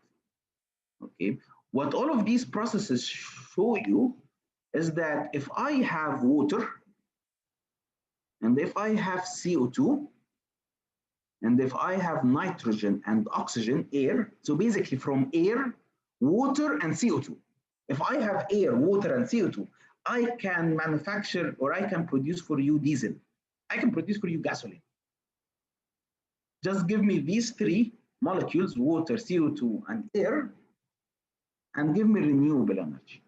Speaker 2: Okay. What all of these processes show you is that if I have water, and if I have CO2, and if I have nitrogen and oxygen, air, so basically from air, water, and CO2. If I have air, water, and CO2, I can manufacture, or I can produce for you diesel. I can produce for you gasoline. Just give me these 3 molecules, water, CO2, and air, and give me renewable energy.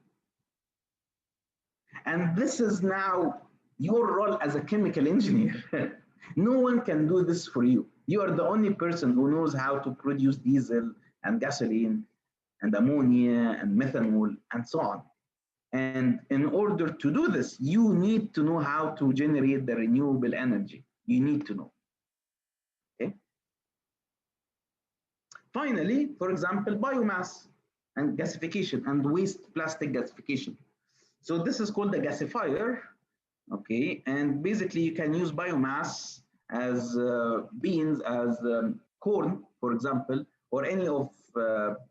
Speaker 2: And this is now your role as a chemical engineer. No one can do this for you. You are the only person who knows how to produce diesel and gasoline and ammonia and methanol and so on. And in order to do this, you need to know how to generate the renewable energy. You need to know. Okay. Finally, for example, biomass and gasification and waste plastic gasification. So this is called a gasifier. Okay, and basically you can use biomass as beans, as corn, for example, or any of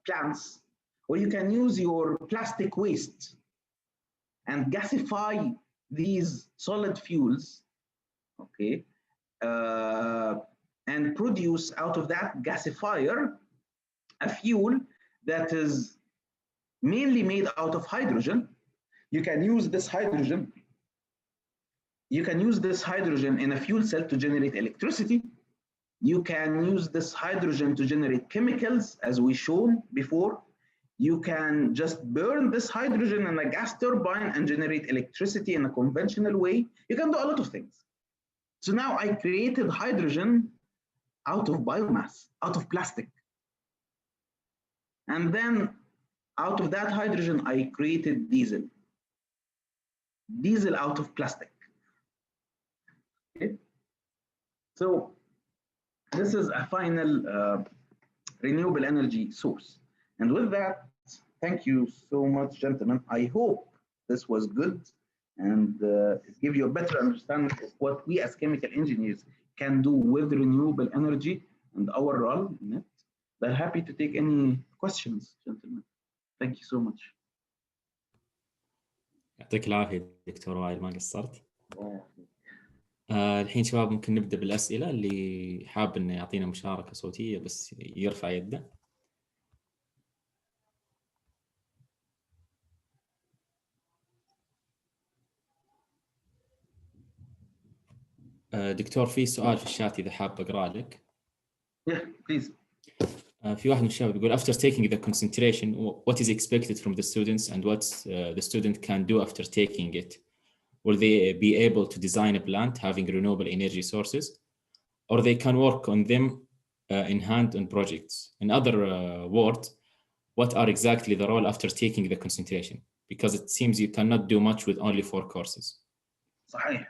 Speaker 2: plants, or you can use your plastic waste and gasify these solid fuels, okay, and produce out of that gasifier a fuel that is mainly made out of hydrogen. You can use this hydrogen. You can use this hydrogen in a fuel cell to generate electricity. You can use this hydrogen to generate chemicals, as we shown before. You can just burn this hydrogen in a gas turbine and generate electricity in a conventional way. You can do a lot of things. So now I created hydrogen out of biomass, out of plastic. And then out of that hydrogen, I created diesel. Diesel out of plastic. Okay. So this is a final renewable energy source. And with that, thank you so much, gentlemen. I hope this was good and give you a better understanding of what we as chemical engineers can do with renewable energy and our role in it. I'm happy to take any questions, gentlemen. Thank you so much.
Speaker 1: يعطيك العافية دكتور وائل، ما قصرت. الحين شباب ممكن نبدأ بالأسئلة. اللي حاب إنه يعطينا مشاركة صوتية بس يرفع يده. دكتور في سؤال في الشات إذا حاب أقرأ لك.
Speaker 2: Yeah, please.
Speaker 1: في واحد من الشباب يقول after taking the concentration what is expected from the students and what the student can do after taking it? Will they be able to design a plant having renewable energy sources, or they can work on them in hand on projects? In other words, what are exactly the role after taking the concentration? Because it seems you cannot do much with only 4 courses.
Speaker 2: صحيح.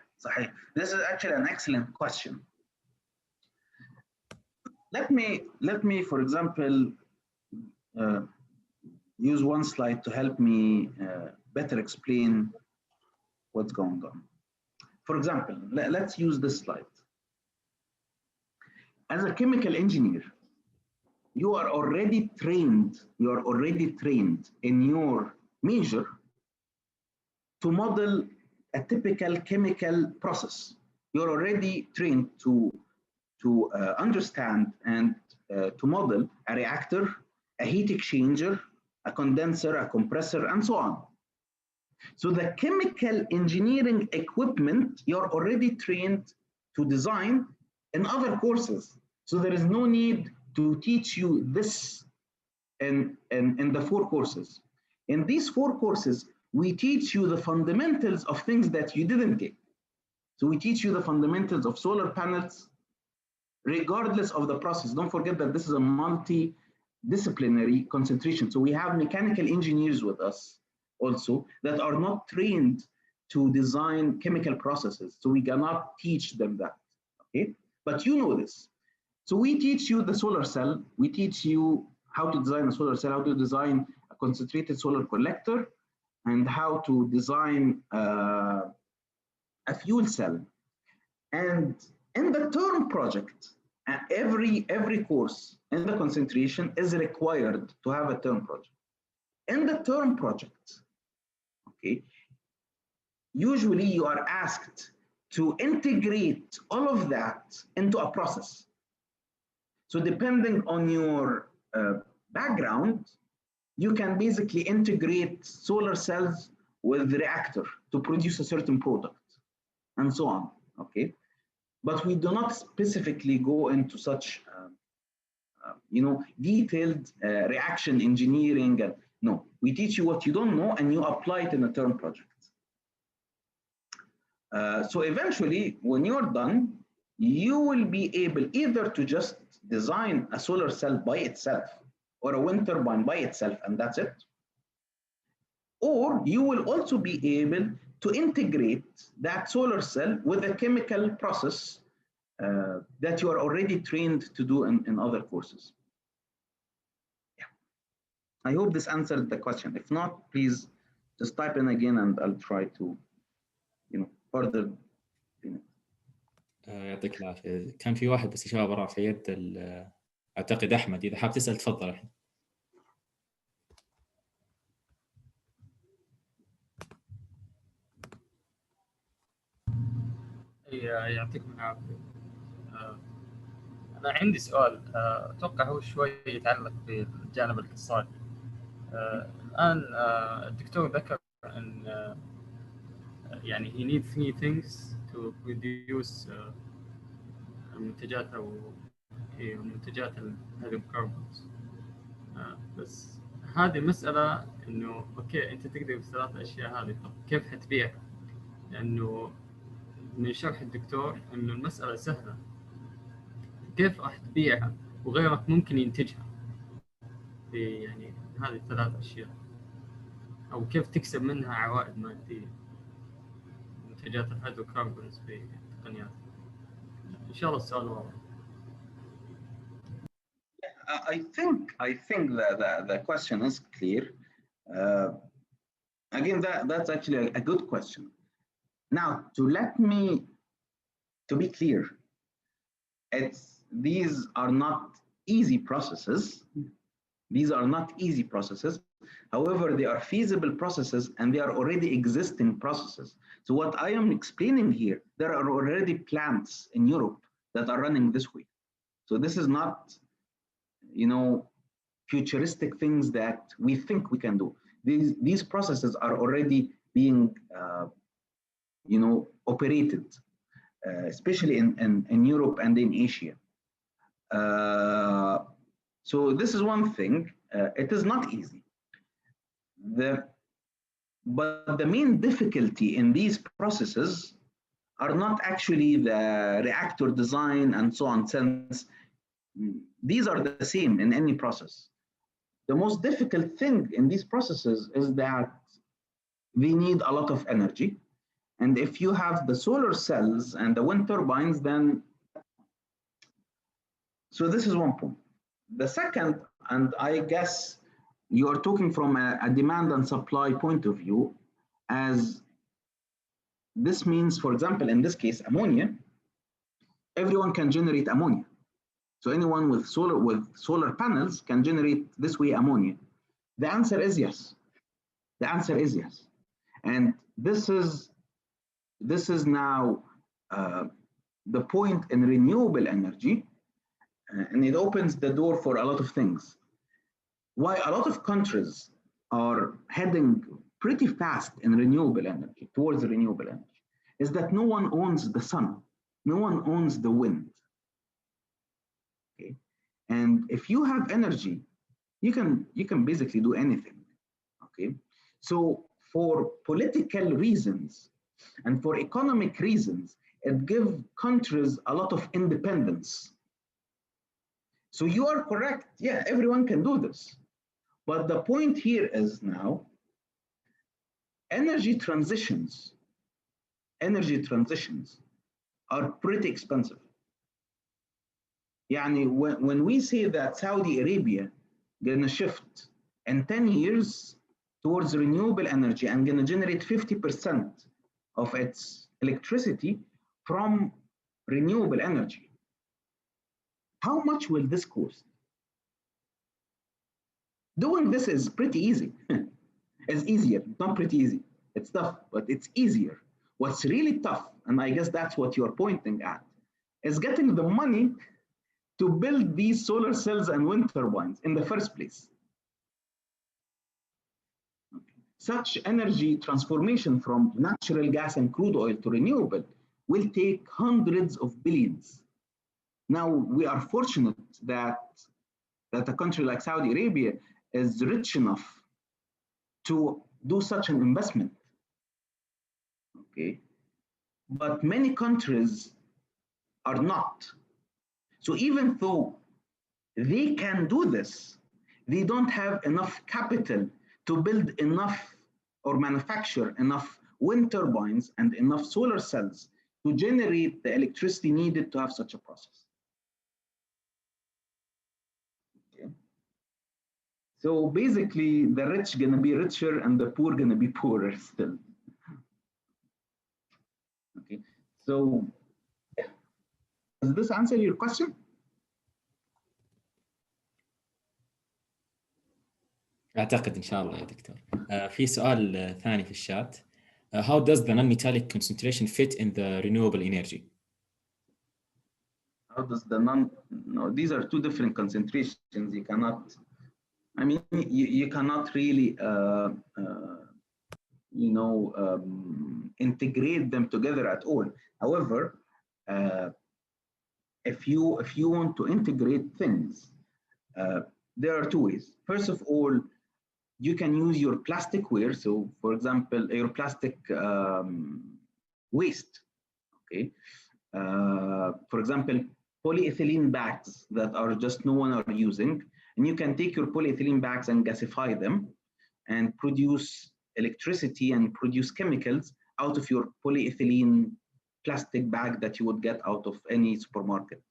Speaker 2: This is actually an excellent question. Let me, for example, use one slide to help me better explain what's going on. For example, let's use this slide. As a chemical engineer, you are already trained in your major to model a typical chemical process. You're already trained to understand and to model a reactor, a heat exchanger, a condenser, a compressor, and so on. So the chemical engineering equipment you're already trained to design in other courses. So there is no need to teach you this in the 4 courses. In these 4 courses, we teach you the fundamentals of things that you didn't get. So we teach you the fundamentals of solar panels, regardless of the process. Don't forget that this is a multidisciplinary concentration. So we have mechanical engineers with us also that are not trained to design chemical processes. So we cannot teach them that, okay? But you know this. So we teach you the solar cell. We teach you how to design a solar cell, how to design a concentrated solar collector, and how to design a fuel cell. And in the term project, every course in the concentration is required to have a term project. In the term project, okay, usually you are asked to integrate all of that into a process. So depending on your background, you can basically integrate solar cells with the reactor to produce a certain product and so on, okay? But we do not specifically go into such detailed reaction engineering. No, we teach you what you don't know and you apply it in a term project. So eventually, when you're done, you will be able either to just design a solar cell by itself or a wind turbine by itself, and that's it. Or you will also be able to integrate that solar cell with a chemical process that you are already trained to do in other courses. Yeah. I hope this answered the question. If not, please just type in again and I'll try to further.
Speaker 1: يعطيك العافية. كان في واحد بس شباب رافع يد أعتقد أحمد، إذا حاب تسأل تفضل أحمد.
Speaker 3: يعطيكم العافية. أنا عندي سؤال أتوقع هو شوي يتعلق بالجانب الاقتصادي. الآن الدكتور ذكر أن يعني he needs 3 things to produce المنتجات أو منتجات الهيدروكربونز. بس هذه مسألة إنه أوكي أنت تقدر ب3 أشياء هذه، طب كيف حتبيعها؟ لأنه من شرح الدكتور إنه المسألة سهلة، كيف راح تبيعها وغيرك ممكن ينتجها يعني هذه 3 أشياء، أو كيف تكسب منها عوائد مادية منتجات الهيدروكربونز في التقنيات. إن شاء الله السؤال واضح.
Speaker 2: I think that the question is clear. Again, that's actually a good question. Now, to be clear, these are not easy processes. These are not easy processes. However, they are feasible processes and they are already existing processes. So what I am explaining here, there are already plants in Europe that are running this way. So this is not, futuristic things that we think we can do. These processes are already being, operated. especially in Europe and in Asia. So this is one thing. It is not easy. But the main difficulty in these processes are not actually the reactor design and so on, since these are the same in any process. The most difficult thing in these processes is that they need a lot of energy. And if you have the solar cells and the wind turbines, then, so this is one point. The second, and I guess you are talking from a demand and supply point of view, as this means, for example, in this case, ammonia, everyone can generate ammonia. So anyone with solar panels can generate this way ammonia. The answer is yes. The answer is yes. And this is now the point in renewable energy, and it opens the door for a lot of things. Why a lot of countries are heading pretty fast in renewable energy, towards renewable energy, is that no one owns the sun, no one owns the wind. Okay? And if you have energy, you can basically do anything. Okay? So for political reasons and for economic reasons, it gives countries a lot of independence. So you are correct. Yeah, everyone can do this. But the point here is now, energy transitions are pretty expensive. Yani when we say that Saudi Arabia gonna shift in 10 years towards renewable energy and gonna generate 50% of its electricity from renewable energy, how much will this cost? Doing this is pretty easy. It's easier, not pretty easy. It's tough, but it's easier. What's really tough, and I guess that's what you're pointing at, is getting the money to build these solar cells and wind turbines in the first place. Such energy transformation from natural gas and crude oil to renewable will take hundreds of billions. Now, we are fortunate that a country like Saudi Arabia is rich enough to do such an investment. Okay, but many countries are not. So even though they can do this, they don't have enough capital to build enough or manufacture enough wind turbines and enough solar cells to generate the electricity needed to have such a process. Okay. So basically, the rich gonna be richer and the poor gonna be poorer still. Okay, so does this answer your question?
Speaker 1: أعتقد إن شاء الله يا دكتور. في سؤال ثاني في الشات. How does the non-metallic concentration fit in the renewable energy?
Speaker 2: How does the no, these are two different concentrations. You cannot, I mean, you cannot really, integrate them together at all. However, if you want to integrate things, there are two ways. First of all, you can use your plasticware. So, for example, your plastic waste. Okay. For example, polyethylene bags that are just no one are using, and you can take your polyethylene bags and gasify them and produce electricity and produce chemicals out of your polyethylene plastic bag that you would get out of any supermarket.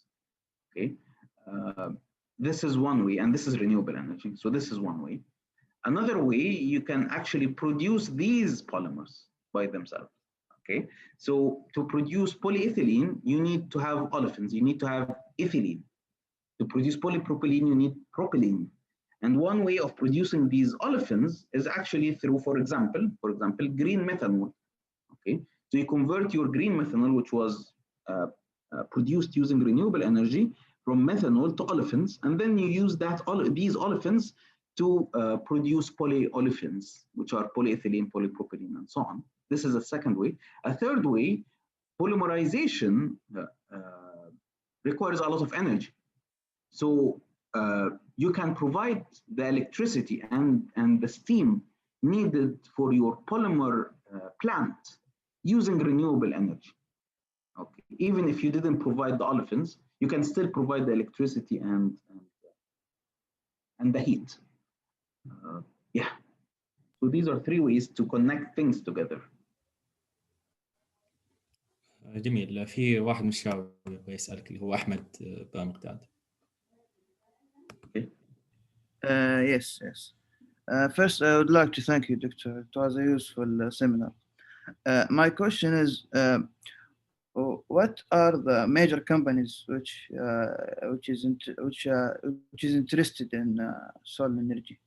Speaker 2: Okay, this is one way, and this is renewable energy. So this is one way. Another way, you can actually produce these polymers by themselves. Okay, so to produce polyethylene, you need to have olefins. You need to have ethylene. To produce polypropylene, you need propylene. And one way of producing these olefins is actually through, for example, green methanol. Okay, so you convert your green methanol, which was produced using renewable energy, from methanol to olefins, and then you use these olefins to produce polyolefins, which are polyethylene, polypropylene, and so on. This is a second way. A third way, polymerization requires a lot of energy. So you can provide the electricity and the steam needed for your polymer plant using renewable energy. Okay. Even if you didn't provide the olefins, you can still provide the electricity and the heat. Yeah. So these are 3 ways to connect things together.
Speaker 1: جميل. في واحد من الشباب يبغى يسألك اللي هو أحمد بامقداد.
Speaker 4: Yes. First, I would like to thank you, Doctor. It was a useful seminar. My question is, what are the major companies which is interested in solar energy?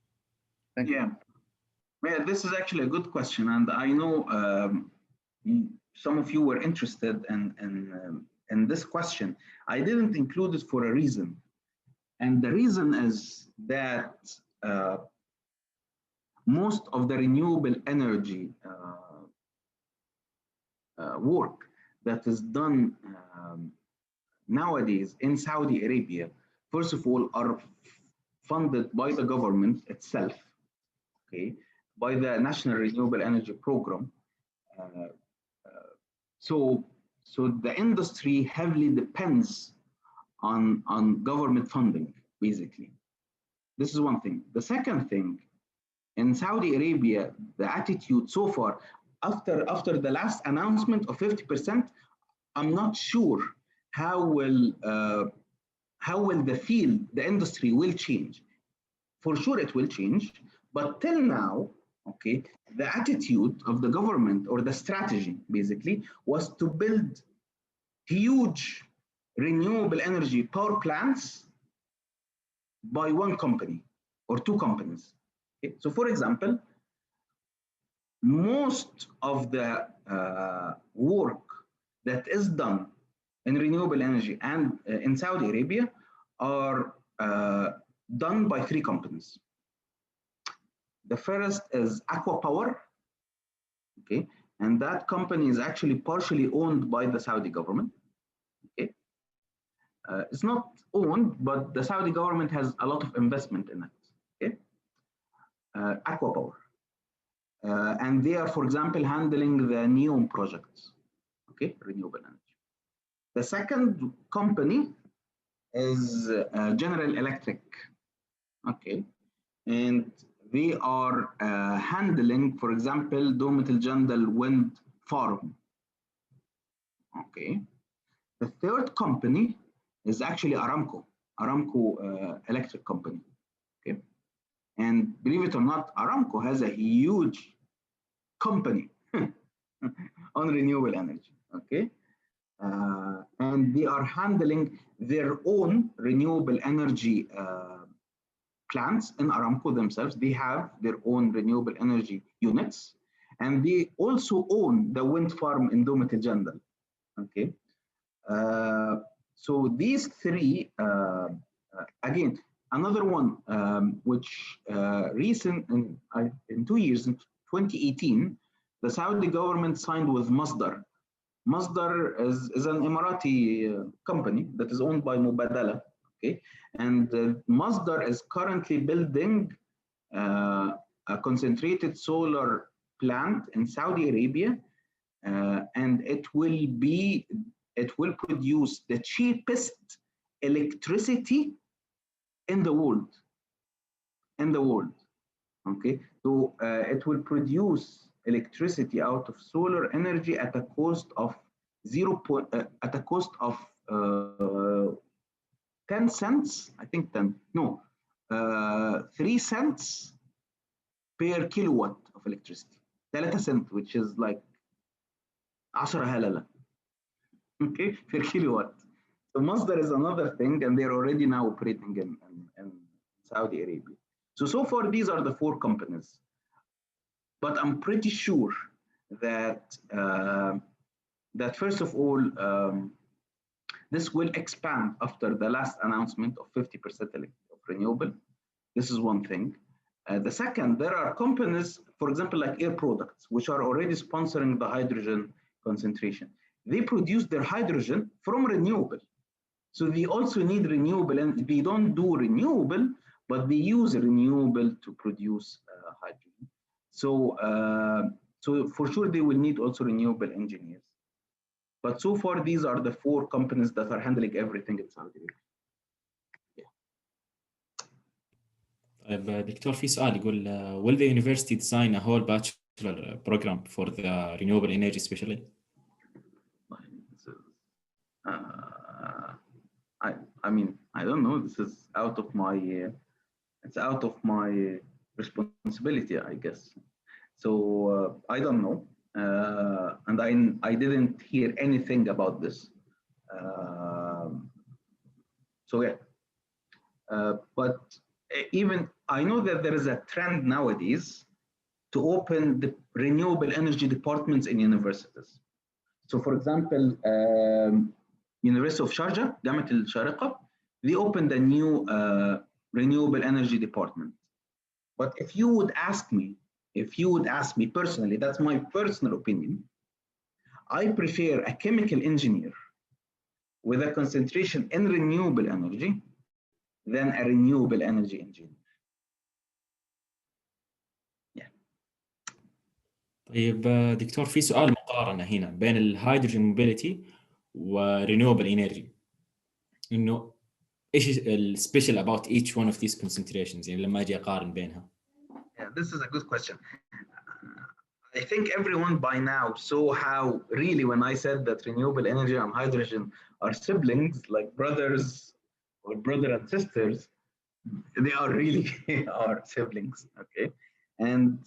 Speaker 4: Thank you.
Speaker 2: Yeah, this is actually a good question, and I know some of you were interested in this question. I didn't include it for a reason, and the reason is that most of the renewable energy work that is done nowadays in Saudi Arabia, first of all, are funded by the government itself, okay, by the National Renewable Energy Program. So the industry heavily depends on government funding, basically. This is one thing. The second thing, in Saudi Arabia, the attitude so far, after the last announcement of 50%, I'm not sure how will the field, the industry will change. For sure it will change, but till now, okay, the attitude of the government or the strategy basically was to build huge renewable energy power plants by one company or 2 companies. Okay? So for example, most of the work that is done in renewable energy and in Saudi Arabia are done by 3 companies. The first is Aqua Power, okay, and that company is actually partially owned by the Saudi government. Okay, it's not owned, but the Saudi government has a lot of investment in it. Okay, Aqua Power, and they are, for example, handling the NEOM projects. Okay, renewable energy. The second company is General Electric. Okay, and they are handling, for example, الجديدة wind farm. Okay. The third company is actually Aramco Electric Company. Okay. And believe it or not, Aramco has a huge company on renewable energy. Okay. And they are handling their own renewable energy plants in Aramco themselves. They have their own renewable energy units, and they also own the wind farm in الجديدة. Okay, so these 3, again, another one which recent in 2 years, in 2018, the Saudi government signed with Masdar. Masdar is an Emirati company that is owned by Mubadala. Okay, and Masdar is currently building a concentrated solar plant in Saudi Arabia, and it will produce the cheapest electricity in the world. Okay, so it will produce electricity out of solar energy at a cost of 10 cents, I think 3 cents per kilowatt of electricity. 3 cents, which is like 10 هللة. Okay, per kilowatt. So Masdar is another thing, and they're already now operating in Saudi Arabia. So far, these are the 4 companies. But I'm pretty sure that that first of all, this will expand after the last announcement of 50% of renewable. This is one thing. The second, there are companies, for example, like Air Products, which are already sponsoring the hydrogen concentration. they produce their hydrogen from renewable. So they also need renewable, and they don't do renewable, but they use renewable to produce hydrogen. So, so for sure they will need also renewable engineers. But so far, these are the 4 companies that are handling everything in Saudi Arabia.
Speaker 1: طيب دكتور في سؤال يقول will the university design a whole bachelor program for the renewable energy especially?
Speaker 2: I mean, I don't know. This is out of my it's out of my responsibility, I guess. So I don't know, and I didn't hear anything about this. So yeah, but even I know that there is a trend nowadays to open the renewable energy departments in universities. So for example, University of Sharjah, جامعة الشارقة, they opened a new renewable energy department. But if you would ask me personally, that's my personal opinion, I prefer a chemical engineer with a concentration in renewable energy than a renewable energy engineer. Yeah.
Speaker 1: طيب دكتور في سؤال مقارنة هنا بين الهيدروجين موبيليتي ورينيوبل انرجي، انه ايش السبيشال about each one of these concentrations، يعني لما اجي اقارن بينها.
Speaker 2: Yeah, this is a good question. I think everyone by now saw how really when I said that renewable energy and hydrogen are siblings, like brothers or brother and sisters, they are really are siblings, okay? And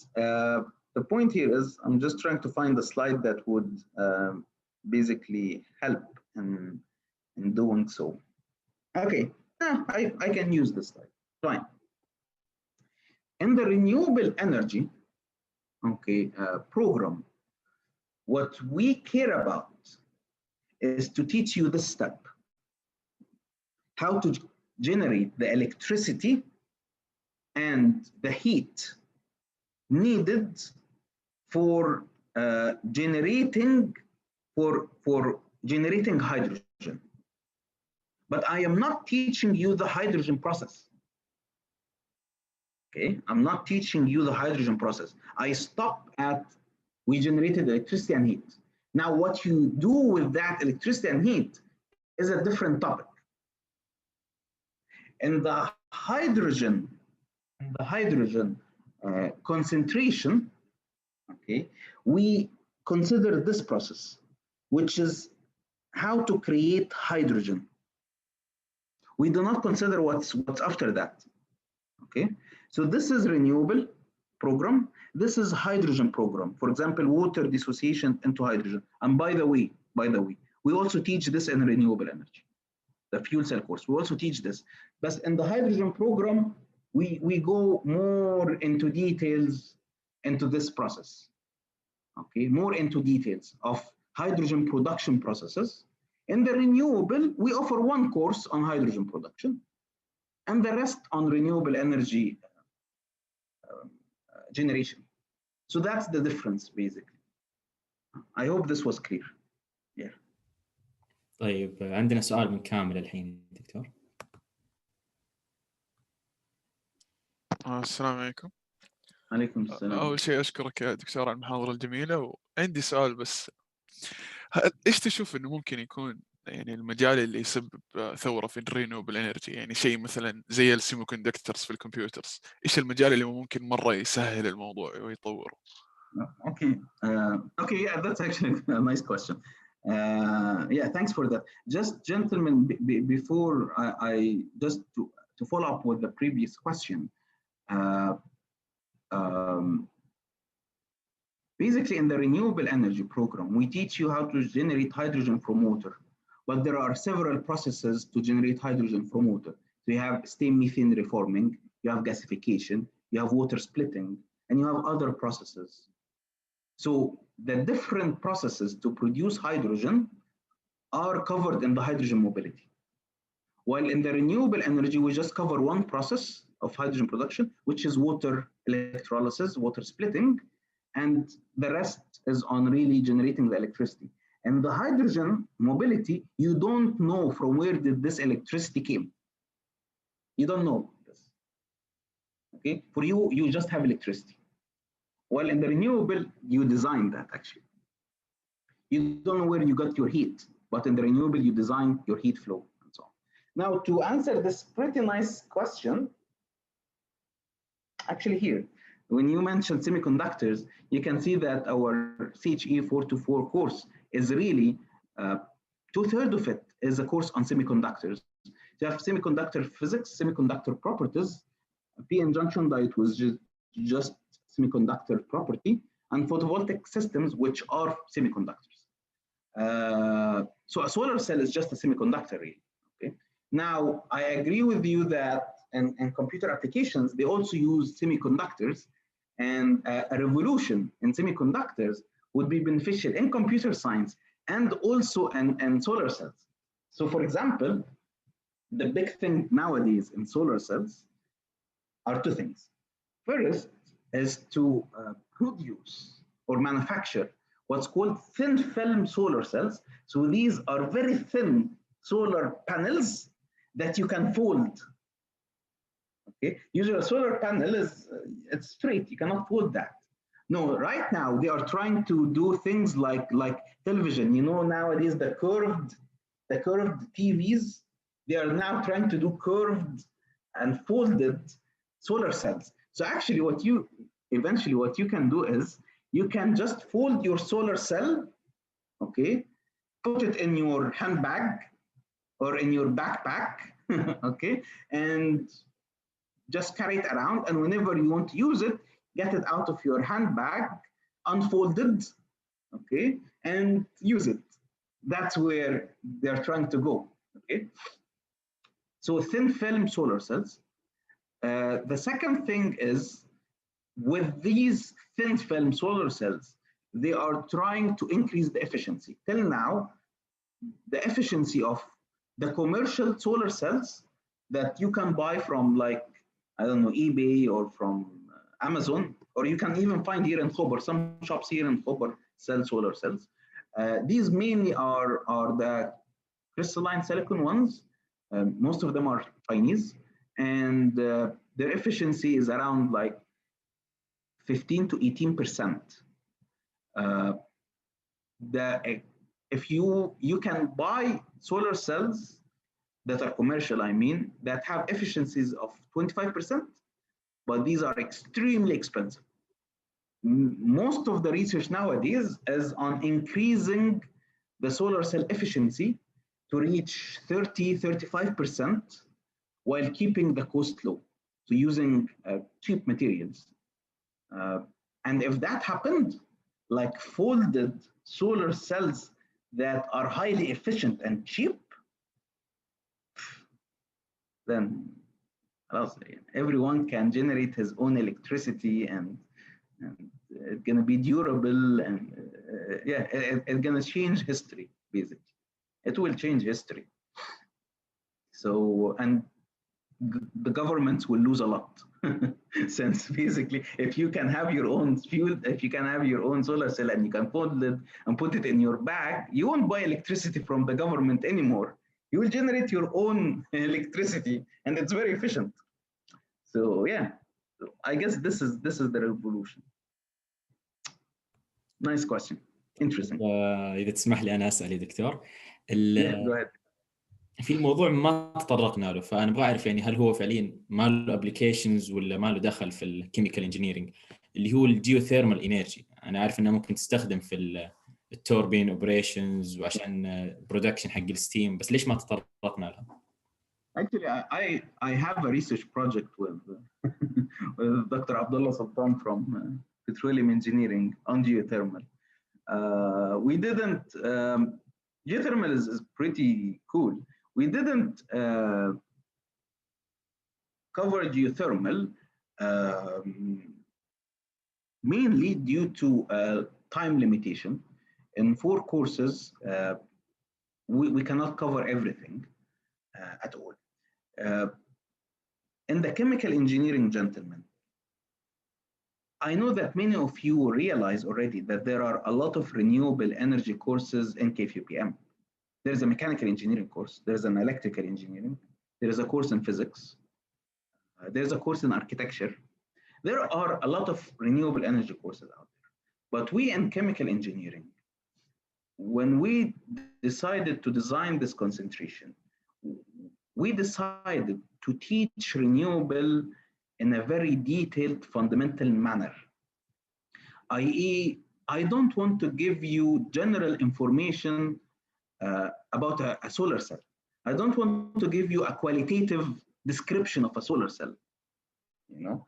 Speaker 2: the point here is I'm just trying to find a slide that would basically help in doing so. Okay, I can use this slide, fine. In the renewable energy, okay, program, what we care about is to teach you this step, how to generate the electricity and the heat needed for generating hydrogen. But I am not teaching you the hydrogen process. Okay, I'm not teaching you the hydrogen process. I stop at we generated electricity and heat. Now, what you do with that electricity and heat is a different topic. In the hydrogen concentration, okay, we consider this process, which is how to create hydrogen. We do not consider what's after that. Okay, so this is renewable program. This is hydrogen program. For example, water dissociation into hydrogen. And by the way, we also teach this in renewable energy, the fuel cell course. We also teach this. But in the hydrogen program, we go more into details into this process. Okay, more into details of hydrogen production processes. In the renewable, we offer one course on hydrogen production, and the rest on renewable energy generation. So that's the difference, basically. I hope this was clear. Yeah.
Speaker 1: طيب عندنا سؤال من كامل الحين دكتور.
Speaker 5: السلام عليكم.
Speaker 2: عليكم السلام.
Speaker 5: أول شيء أشكرك يا دكتور على المحاضرة الجميلة، وعندي سؤال بس، إيش تشوف إنه ممكن يكون يعني المجال اللي يسبب ثورة في الرينوبل انرجي، يعني شيء مثلا زي السيمي كوندكتورز في الكمبيوترز، ايش المجال اللي ممكن مرة يسهل الموضوع ويطوره؟
Speaker 2: Okay, yeah, that's actually a nice question. Yeah, thanks for that. Just gentlemen, before I just to follow up with the previous question, basically in the renewable energy program, we teach you how to generate hydrogen from water. But there are several processes to generate hydrogen from water. So you have steam methane reforming, you have gasification, you have water splitting, and you have other processes. So the different processes to produce hydrogen are covered in the hydrogen mobility. While in the renewable energy, we just cover one process of hydrogen production, which is water electrolysis, water splitting, and the rest is on really generating the electricity. And the hydrogen mobility, you don't know from where did this electricity came. You don't know this. Okay, for you, you just have electricity. Well, in the renewable, you design that actually. You don't know where you got your heat, but in the renewable, you design your heat flow and so on. Now, to answer this pretty nice question, actually here, when you mentioned semiconductors, you can see that our CHE 424 course is really 2/3 of it is a course on semiconductors. You have semiconductor physics, semiconductor properties, p-n junction diode was just semiconductor property, and photovoltaic systems, which are semiconductors. So a solar cell is just a semiconductor, really. Okay. Now, I agree with you that in computer applications, they also use semiconductors, and a revolution in semiconductors would be beneficial in computer science and also in solar cells. So, for example, the big thing nowadays in solar cells are two things. First is to produce or manufacture what's called thin film solar cells. So these are very thin solar panels that you can fold. Okay, usually a solar panel is it's straight, you cannot fold that. No, right now they are trying to do things like television. You know, nowadays the curved TVs, they are now trying to do curved and folded solar cells. So actually eventually what you can do is you can just fold your solar cell, okay, put it in your handbag or in your backpack, okay, and just carry it around, and whenever you want to use it, get it out of your handbag, unfolded, okay, and use it. That's where they're trying to go, okay? So thin film solar cells. The second thing is, with these thin film solar cells, they are trying to increase the efficiency. Till now, the efficiency of the commercial solar cells that you can buy from, like, I don't know, eBay or from Amazon, or you can even find here in Kfupm, some shops here in Kfupm sell solar cells. These mainly are the crystalline silicon ones. Most of them are Chinese, and their efficiency is around like 15 to 18%. If you can buy solar cells that are commercial, I mean, that have efficiencies of 25%, but these are extremely expensive. Most of the research nowadays is on increasing the solar cell efficiency to reach 30, 35% while keeping the cost low. So using cheap materials. And if that happened, like folded solar cells that are highly efficient and cheap, then everyone can generate his own electricity, and it's going to be durable, and yeah, it's going to change history, basically. It will change history. So, and the governments will lose a lot. Since basically, if you can have your own fuel, if you can have your own solar cell and you can fold it and put it in your bag, you won't buy electricity from the government anymore. You will generate your own electricity, and it's very efficient. So yeah, I guess this is the revolution. Nice question. Interesting.
Speaker 1: إذا تسمح لي أنا أسأل يا دكتور.
Speaker 2: Yeah, go ahead.
Speaker 1: في الموضوع ما تطرقنا له، فأنا أبغى أعرف يعني هل هو فعليا ما له أبليكيشنز ولا ما له دخل في الكيميكال انجينيرينج اللي هو الجيوثيرمال انرجي. أنا عارف إنه ممكن تستخدم في التوربين اوبريشنز وعشان برودكشن حق الستيم، بس ليش ما تطرقنا لها؟
Speaker 2: Actually, I have a research project with Dr. Abdullah Sultan from Petroleum Engineering on geothermal. We didn't. Geothermal is pretty cool. We didn't cover geothermal mainly due to time limitation. In 4 courses, we cannot cover everything at all. In the chemical engineering, gentlemen, I know that many of you realize already that there are a lot of renewable energy courses in Kfupm. There's a mechanical engineering course, there's an electrical engineering, there is a course in physics, there's a course in architecture. There are a lot of renewable energy courses out there. But we in chemical engineering, when we decided to design this concentration, we decided to teach renewable in a very detailed, fundamental manner. i.e., I don't want to give you general information about a solar cell. I don't want to give you a qualitative description of a solar cell. You know,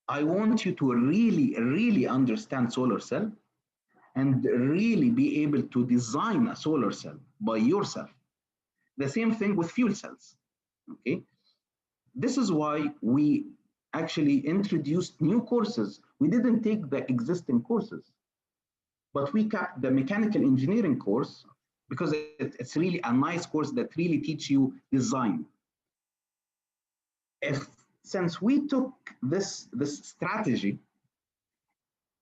Speaker 2: I want you to really understand solar cell and really be able to design a solar cell by yourself. The same thing with fuel cells. Okay, this is why we actually introduced new courses. We didn't take the existing courses, but we kept the mechanical engineering course because it's really a nice course that really teach you design. Since we took this strategy,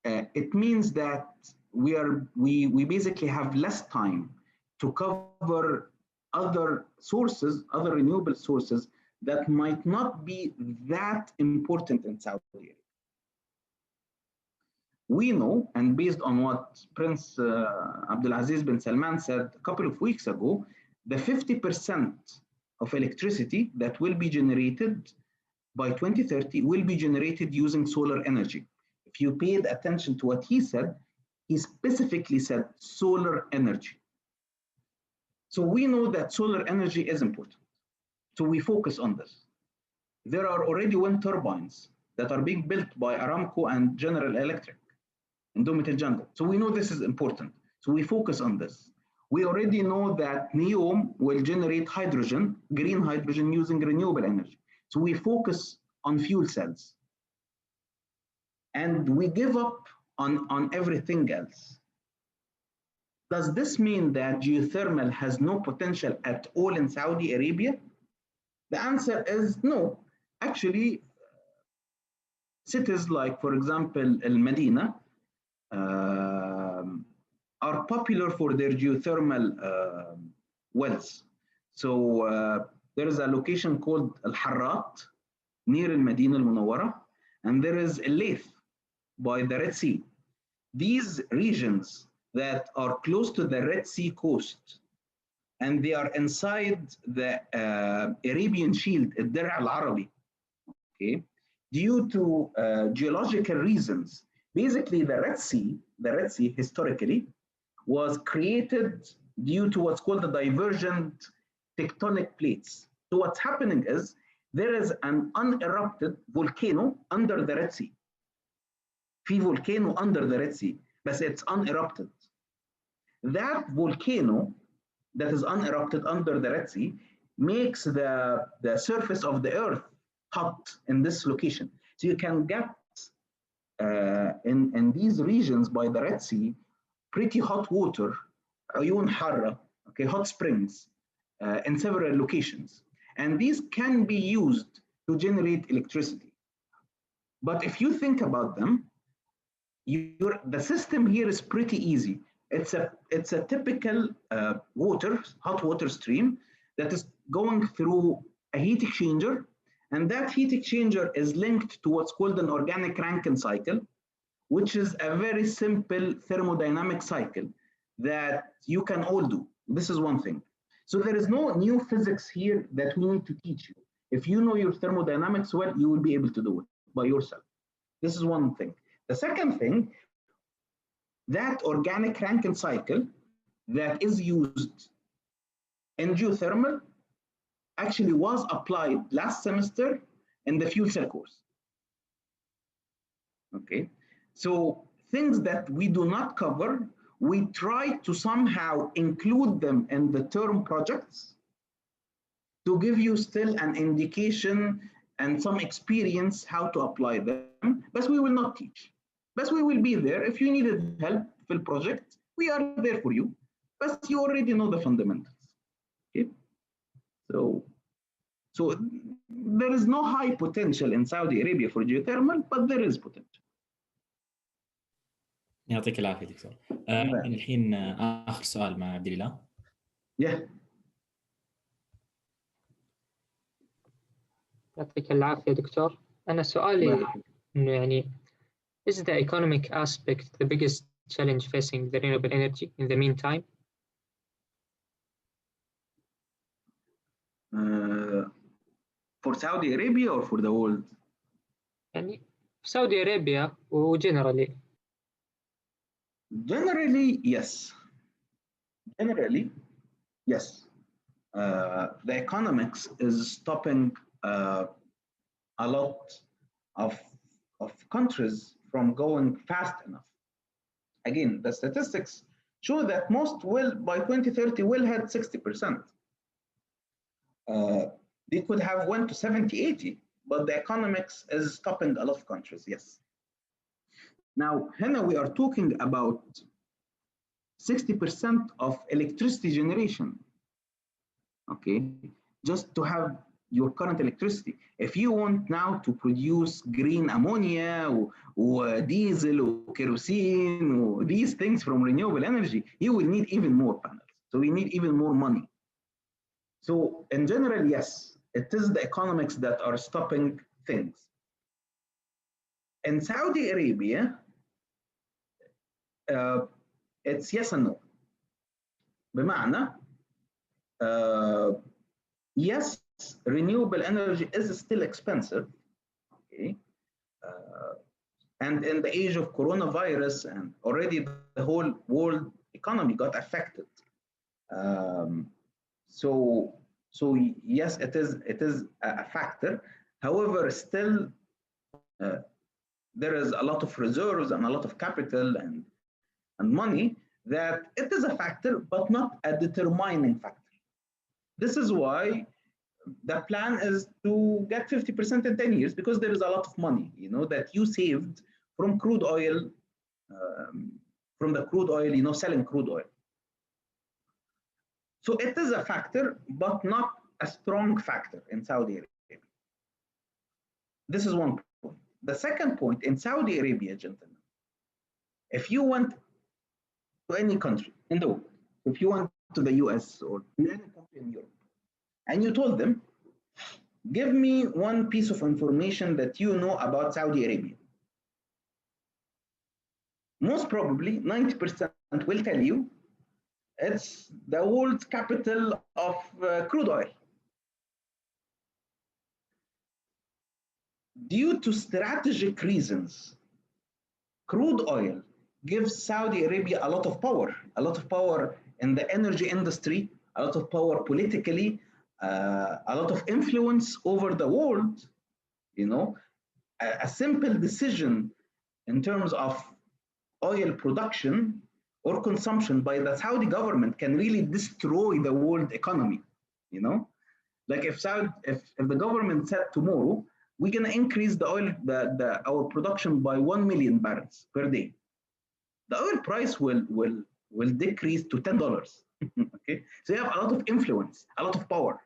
Speaker 2: it means that we basically have less time to cover other sources, other renewable sources that might not be that important in Saudi Arabia. We know, and based on what Prince Abdulaziz bin Salman said a couple of weeks ago, the 50% of electricity that will be generated by 2030 will be generated using solar energy. If you paid attention to what he said, he specifically said solar energy. So we know that solar energy is important. So we focus on this. There are already wind turbines that are being built by Aramco and General Electric in the Mutejanda. So we know this is important. So we focus on this. We already know that NEOM will generate hydrogen, green hydrogen, using renewable energy. So we focus on fuel cells. And we give up on everything else. Does this mean that geothermal has no potential at all in Saudi Arabia? The answer is no. Actually, cities like, for example, Al Medina are popular for their geothermal wells. So there is a location called Al Harrat near Al Medina Al Munawwara, and there is Al Layth by the Red Sea. These regions that are close to the Red Sea coast, and they are inside the Arabian Shield, Ad-Dir' al-Arabi, okay? Due to geological reasons, basically the Red Sea historically was created due to what's called the divergent tectonic plates. So what's happening is there is an unerupted volcano under the Red Sea. في volcano under the Red Sea, but it's unerupted. That volcano that is unerupted under the Red Sea makes the surface of the earth hot in this location. So you can get in these regions by the Red Sea pretty hot water, عيون حارة, okay, hot springs in several locations. And these can be used to generate electricity. But if you think about them, the system here is pretty easy. It's a typical hot water stream that is going through a heat exchanger, and that heat exchanger is linked to what's called an organic Rankine cycle, which is a very simple thermodynamic cycle that you can all do. This is one thing. So there is no new physics here that we need to teach you. If you know your thermodynamics well, you will be able to do it by yourself. This is one thing. The second thing, that organic Rankine cycle that is used in geothermal actually was applied last semester in the fuel cell course. Okay, so things that we do not cover, we try to somehow include them in the term projects to give you still an indication and some experience how to apply them, but we will not teach. But we will be there. If you needed help for the project, we are there for you, but you already know the fundamentals. Okay, so there is no high potential in Saudi Arabia for geothermal, but there is potential.
Speaker 1: يعطيك العافية دكتور. الحين آخر سؤال مع عبد الله.
Speaker 6: يعطيك العافية دكتور. أنا سؤالي إنه يعني is the economic aspect the biggest challenge facing the renewable energy in the meantime?
Speaker 2: For Saudi Arabia or for the world?
Speaker 6: يعني Saudi Arabia و generally.
Speaker 2: Generally, yes. The economics is stopping a lot of countries from going fast enough. Again, the statistics show that most will, by 2030, will hit 60%. They could have went to 70, 80, but the economics is stopping a lot of countries, yes. Now, here we are talking about 60% of electricity generation, okay? Just to have your current electricity. If you want now to produce green ammonia or diesel or kerosene or these things from renewable energy, you will need even more panels. So we need even more money. So in general, yes, it is the economics that are stopping things. In Saudi Arabia, it's yes and no. بمعنى, yes, renewable energy is still expensive, okay? And in the age of coronavirus, and already the whole world economy got affected. So yes, it is a factor. However, still there is a lot of reserves and a lot of capital and money that it is a factor, but not a determining factor. This is why the plan is to get 50% in 10 years, because there is a lot of money, you know, that you saved from crude oil, from the crude oil, you know, selling crude oil. So it is a factor, but not a strong factor in Saudi Arabia. This is one point. The second point, in Saudi Arabia, gentlemen, if you went to any country in the world, if you went to the US or any country in Europe, and you told them, give me one piece of information that you know about Saudi Arabia, most probably 90% will tell you it's the world's capital of crude oil. Due to strategic reasons, crude oil gives Saudi Arabia a lot of power in the energy industry, a lot of power politically, a lot of influence over the world. You know, a simple decision in terms of oil production or consumption by the Saudi government can really destroy the world economy. You know, like if the government said tomorrow we're gonna increase the oil our production by 1 million barrels per day, the oil price will decrease to $10. Okay, so you have a lot of influence, a lot of power.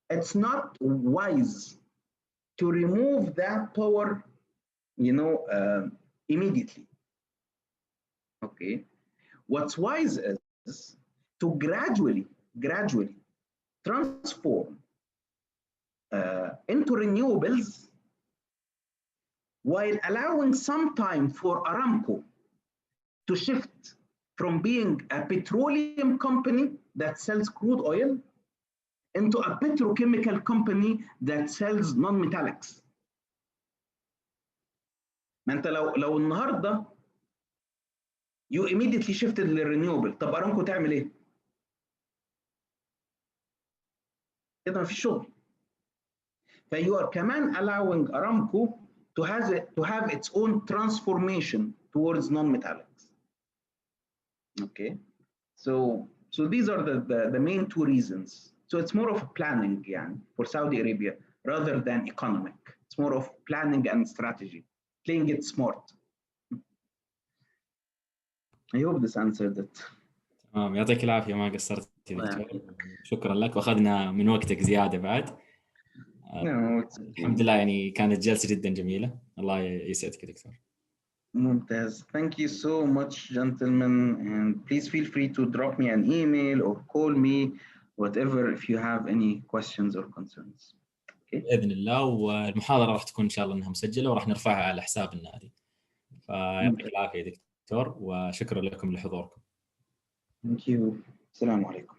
Speaker 2: It's not wise to remove that power, you know, immediately. Okay, what's wise is to gradually transform into renewables, while allowing some time for Aramco to shift from being a petroleum company that sells crude oil into a petrochemical company that sells non-metallics. ما انت لو النهارده you immediately shifted للرينيوبل، طب ارامكو تعمل ايه؟ كده مفيش شغل. فيو are كمان allowing Aramco to have its own transformation towards non-metallics. Okay, so these are the main two reasons. So it's more of a planning, يعني, for Saudi Arabia rather than economic. It's more of planning and strategy, playing it smart. I hope this answered it.
Speaker 1: تمام، يعطيك العافية، ما قصرت دكتور. شكرا لك، واخذنا من وقتك زيادة بعد. الحمد لله يعني كانت جلسة جدا جميلة. الله يسعدك يا دكتور.
Speaker 2: ممتاز. Thank you so much, gentlemen, and please feel free to drop me an email or call me, whatever, if you have any questions or concerns.
Speaker 1: بإذن الله. والمحاضرة راح تكون إن شاء الله إنها مسجلة وراح نرفعها على حساب النادي. فيعطيك العافية دكتور وشكرا لكم لحضوركم.
Speaker 2: Thank you. السلام عليكم.